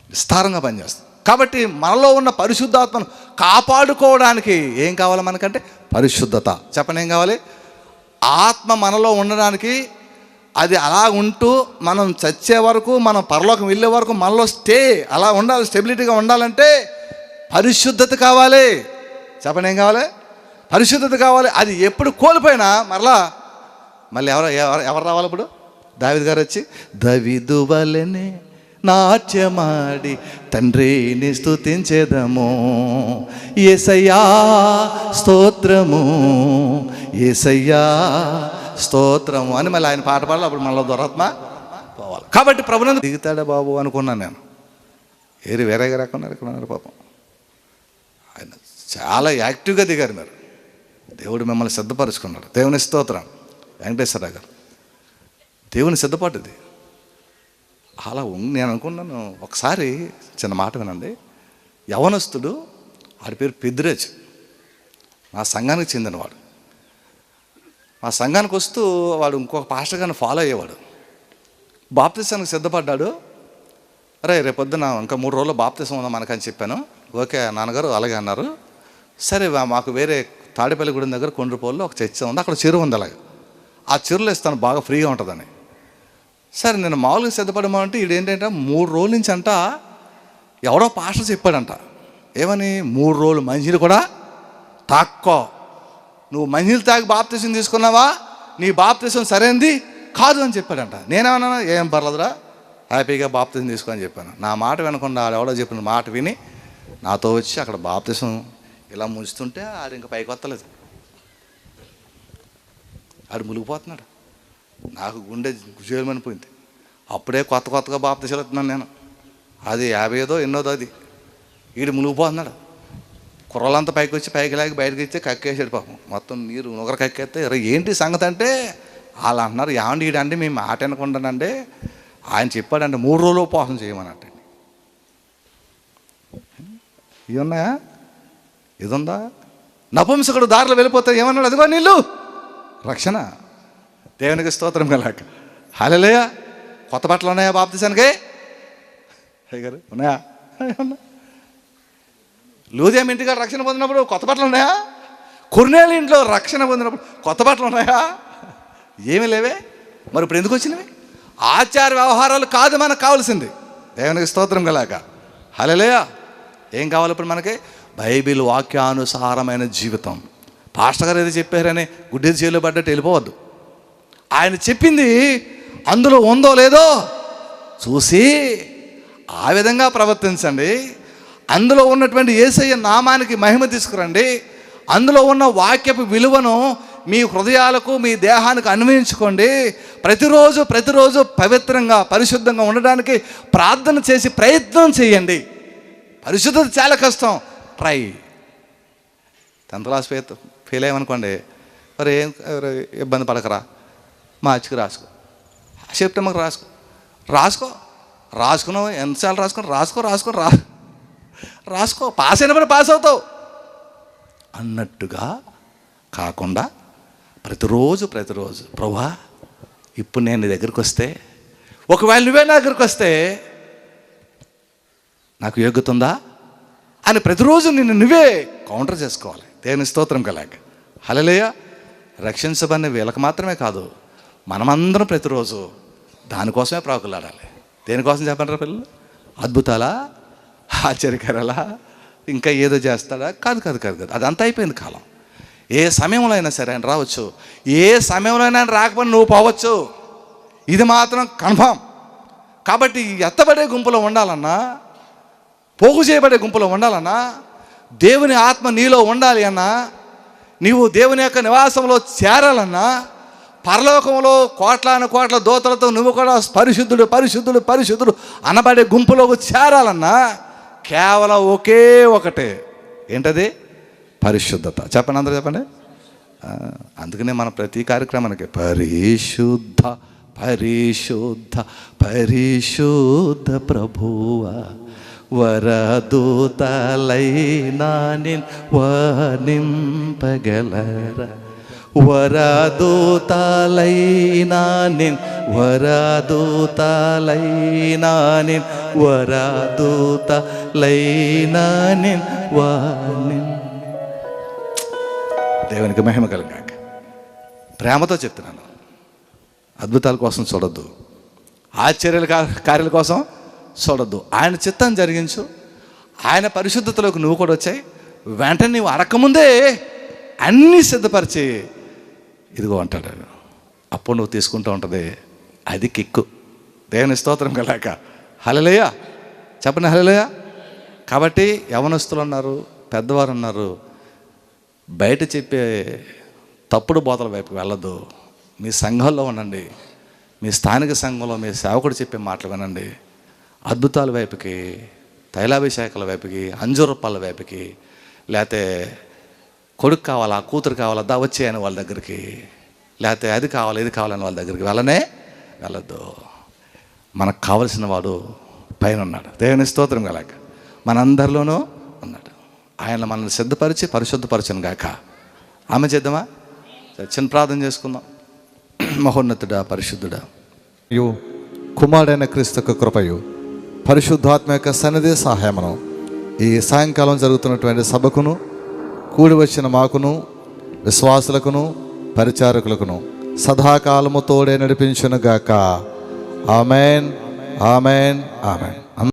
విస్తారంగా పనిచేస్తుంది. కాబట్టి మనలో ఉన్న పరిశుద్ధాత్మను కాపాడుకోవడానికి ఏం కావాలి మనకంటే పరిశుద్ధత. చెప్పండి, ఏం కావాలి? ఆత్మ మనలో ఉండడానికి, అది అలా ఉంటూ మనం చచ్చే వరకు, మనం పరలోకం వెళ్ళే వరకు మనలో అలా ఉండాలి, స్టెబిలిటీగా ఉండాలంటే పరిశుద్ధత కావాలి. చెప్పండి, ఏం కావాలి? పరిశుద్ధత కావాలి. అది ఎప్పుడు కోల్పోయినా మళ్ళీ ఎవరు రావాలి? ఇప్పుడు దావీదు గారు వచ్చి దావీదు వలెనే నాట్యమాడి తండ్రిని స్తుతించెదము, యేసయ్యా స్తోత్రము, యేసయ్యా స్తోత్రము అని మళ్ళీ ఆయన పాట పాడాలి. అప్పుడు మనలో దురాత్మ పోవాలి. కాబట్టి ప్రభునందు దిగుతాడా బాబు అనుకున్నాను నేను. వేరే గారు ఎక్కడ ఉన్నారు పాపం. ఆయన చాలా యాక్టివ్గా దిగారు. మీరు దేవుడు మిమ్మల్ని సిద్ధపరుచుకున్నాడు. దేవుని స్తోత్రం. వెంకటేశ్వరరావు గారు, దేవుని సిద్ధపాటు ఇది. అలా నేను అనుకున్నాను. ఒకసారి చిన్న మాట వినండి. యవనస్తుడు, ఆడి పేరు పెద్దిరాజు, మా సంఘానికి చెందినవాడు. మా సంఘానికి వస్తూ వాడు ఇంకొక పాస్టర్ గారిని ఫాలో అయ్యేవాడు. బాప్తిసానికి సిద్ధపడ్డాడు. రేపొద్దున ఇంకా 3 రోజుల్లో బాప్తిసం ఉందా మనకని చెప్పాను. ఓకే నాన్నగారు అలాగే అన్నారు. సరే, మాకు వేరే తాడేపల్లిగూడెం దగ్గర కొండ్రపోల్లో ఒక చర్చ ఉంది, అక్కడ చెరువు ఉంది. అలాగే ఆ చెరువులో ఇస్తాను, బాగా ఫ్రీగా ఉంటుందని. సరే, నేను మామూలుగా సిద్ధపడమంటే ఏంటంటే 3 రోజుల నుంచి అంట ఎవడో పాస్టర్ చెప్పాడంట. ఏమని? 3 రోజులు మంచినీళ్ళు కూడా తాక్కో. నువ్వు మంచినీళ్ళు తాగి బాప్తిసం తీసుకున్నావా, నీ బాప్తిసం సరైనది కాదు అని చెప్పాడంట. నేనేమన్నా ఏం పర్లేదురా, హ్యాపీగా బాప్తిసం తీసుకొని చెప్పాను. నా మాట వినకుండా ఎవడో చెప్పిన మాట విని నాతో వచ్చి అక్కడ బాప్తిసం ఇలా ముంచుతుంటే ఆడు ఇంకా పైకి వస్తలేదు. ఆడు మునిగిపోతున్నాడు. నాకు గుండె గుజేలమనిపోయింది. అప్పుడే కొత్తగా బాప్తిసాలు ఇస్తున్నాను నేను. అది 50దో ఎన్నోదో అది. వీడు మునిగిపోతున్నాడు. కుర్రలంతా పైకి వచ్చి పైకి లాగి బయటకి ఇచ్చే కక్కేసాడు పాపం. మొత్తం నీరు నొగర కక్కేస్తే ఏంటి సంగతి అంటే వాళ్ళు అంటున్నారు, ఏమండి ఈడండి మేము మాట వినకుండానండి ఆయన చెప్పాడంటే 3 రోజులు ఉపవాసం చేయమన్నట్టండి. ఇవి ఉన్నాయా? ఇది ఉందా? నపుంసకుడు దారిలో వెళ్ళిపోతే ఏమన్నాడు? అదిగో నీళ్ళు రక్షణ. దేవునికి స్తోత్రం కలాక. హల్లెలూయా. కొత్త బట్టలు ఉన్నాయా బాప్తిసానికి? గారు ఉన్నాయా? లూదియా ఇంటికాడ రక్షణ పొందినప్పుడు కొత్త బట్టలు ఉన్నాయా? కొర్నేలు ఇంట్లో రక్షణ పొందినప్పుడు కొత్త బట్టలు ఉన్నాయా? ఏమీ లేవే. మరి ఇప్పుడు ఎందుకు వచ్చినవి? ఆచార వ్యవహారాలు కాదు మనకు కావాల్సింది. దేవునికి స్తోత్రం కలాక. హల్లెలూయా. ఏం కావాలి ఇప్పుడు మనకి? బైబిల్ వాక్యానుసారమైన జీవితం. పాస్టర్ గారు ఏదో చెప్పారని గుడ్డేది చేతిలో పడ్డట్టు వెళ్ళిపోవద్దు. ఆయన చెప్పింది అందులో ఉందో లేదో చూసి ఆ విధంగా ప్రవర్తించండి. అందులో ఉన్నటువంటి యేసయ్య నామానికి మహిమ తీసుకురండి. అందులో ఉన్న వాక్యపు విలువను మీ హృదయాలకు, మీ దేహానికి అన్వయించుకోండి. ప్రతిరోజు పవిత్రంగా, పరిశుద్ధంగా ఉండడానికి ప్రార్థన చేసి ప్రయత్నం చేయండి. పరిశుద్ధత చాలా కష్టం. ట్రై. 10th క్లాస్ ఫెయిల్ అయ్యామనుకోండి, మరి ఏం ఇబ్బంది పడకరా, మార్చికి రాసుకో, సెప్టెంబర్కి రాసుకున్నావు ఎంతసార్లు రాసుకో పాస్ అయినప్పుడు పాస్ అవుతావు అన్నట్టుగా కాకుండా ప్రతిరోజు ప్రభువా ఇప్పుడు నేను నీ దగ్గరికి వస్తే, ఒకవేళ నువ్వే నా దగ్గరికి వస్తే నాకు యోగ్యత ఉందా అని ప్రతిరోజు నువ్వే కౌంటర్ చేసుకోవాలి. దేవుని స్తోత్రం కలాగ. హల్లెలూయా. రక్షించబడిన వీళ్ళకి మాత్రమే కాదు, మనమందరం ప్రతిరోజు దానికోసమే ప్రాకులాడాలి. దేనికోసం చెప్పండి పిల్లలు? అద్భుతాలా, ఆశ్చర్యకరాలా, ఇంకా ఏదో చేస్తాడా? కాదు. అదంతా అయిపోయింది కాలం. ఏ సమయంలో అయినా సరే ఆయన రావచ్చు, ఏ సమయంలో అయినా రాకపోయినా నువ్వు పోవచ్చు. ఇది మాత్రం కన్ఫామ్. కాబట్టి ఎత్తబడే గుంపులో ఉండాలన్నా, పోగు చేయబడే గుంపులో ఉండాలన్నా, దేవుని ఆత్మ నీలో ఉండాలి అన్నా, నీవు దేవుని యొక్క నివాసంలో చేరాలన్నా, పరలోకంలో కోట్ల దూతలతో నువ్వు కూడా పరిశుద్ధుడు అనబడే గుంపులోకి చేరాలన్నా కేవలం ఒకే ఒకటే. ఏంటది? పరిశుద్ధత. చెప్పండి, అందరూ చెప్పండి. అందుకనే మన ప్రతి కార్యక్రమానికి పరిశుద్ధ ప్రభువా వరదూతలైనా నిన్ను వర్ణింపగలరా, వరదూతలైనా నేను, వరదూతలైనా నేను, వరదూతలైనా నేను వాణ్ణి. దేవునికి మహిమ కలుగాక. ప్రేమతో చెప్తున్నాను, అద్భుతాల కోసం చూడొద్దు, ఆశ్చర్యాల కార్యాల కోసం చూడొద్దు. ఆయన చిత్తం జరిగించు. ఆయన పరిశుద్ధతలోకి నువ్వు కూడా వచ్చాయి. వెంటనే నువ్వు అడగకముందే అన్నీ సిద్ధపరిచి ఇదిగో అంటాడు. అప్పుడు నువ్వు తీసుకుంటూ ఉంటుంది. అది కిక్కు. దేవుని స్తోత్రం కలాక. హల్లెలూయా చెప్పండి, హల్లెలూయా. కాబట్టి యవనస్తులు ఉన్నారు, పెద్దవారు ఉన్నారు, బయట చెప్పే తప్పుడు బోధల వైపుకి వెళ్ళొద్దు. మీ సంఘంలో ఉండండి, మీ స్థానిక సంఘంలో మీ సేవకుడు చెప్పే మాటలు వినండి. అద్భుతాల వైపుకి, తైలాభిషేకాల వైపుకి, అంజూరపాల వైపుకి, లేకపోతే కొడుకు కావాలా, కూతురు కావాలా, దా వచ్చే అని వాళ్ళ దగ్గరికి, లేకపోతే అది కావాలి ఇది కావాలని వాళ్ళ దగ్గరికి వెళ్ళొద్దు. మనకు కావలసిన వాడు పైన ఉన్నాడు. దేవుని స్తోత్రం కలక. మనందరిలోనూ ఉన్నాడు. ఆయన మనల్ని సిద్ధపరిచి పరిశుద్ధపరచను గాక. ఆమె చేద్దామా? చిన్న ప్రార్థన చేసుకుందాం. మహోన్నతుడా, పరిశుద్ధుడా, కుమారుడైన క్రీస్తుకు కృపయు పరిశుద్ధాత్మ యొక్క సన్నిధి సహాయమును ఈ సాయంకాలం జరుగుతున్నటువంటి సభకును, కూడి వచ్చిన మాకును, విశ్వాసులకును, పరిచారకులకును సదాకాలము తోడే నడిపించును గాక. Amen, amen, amen.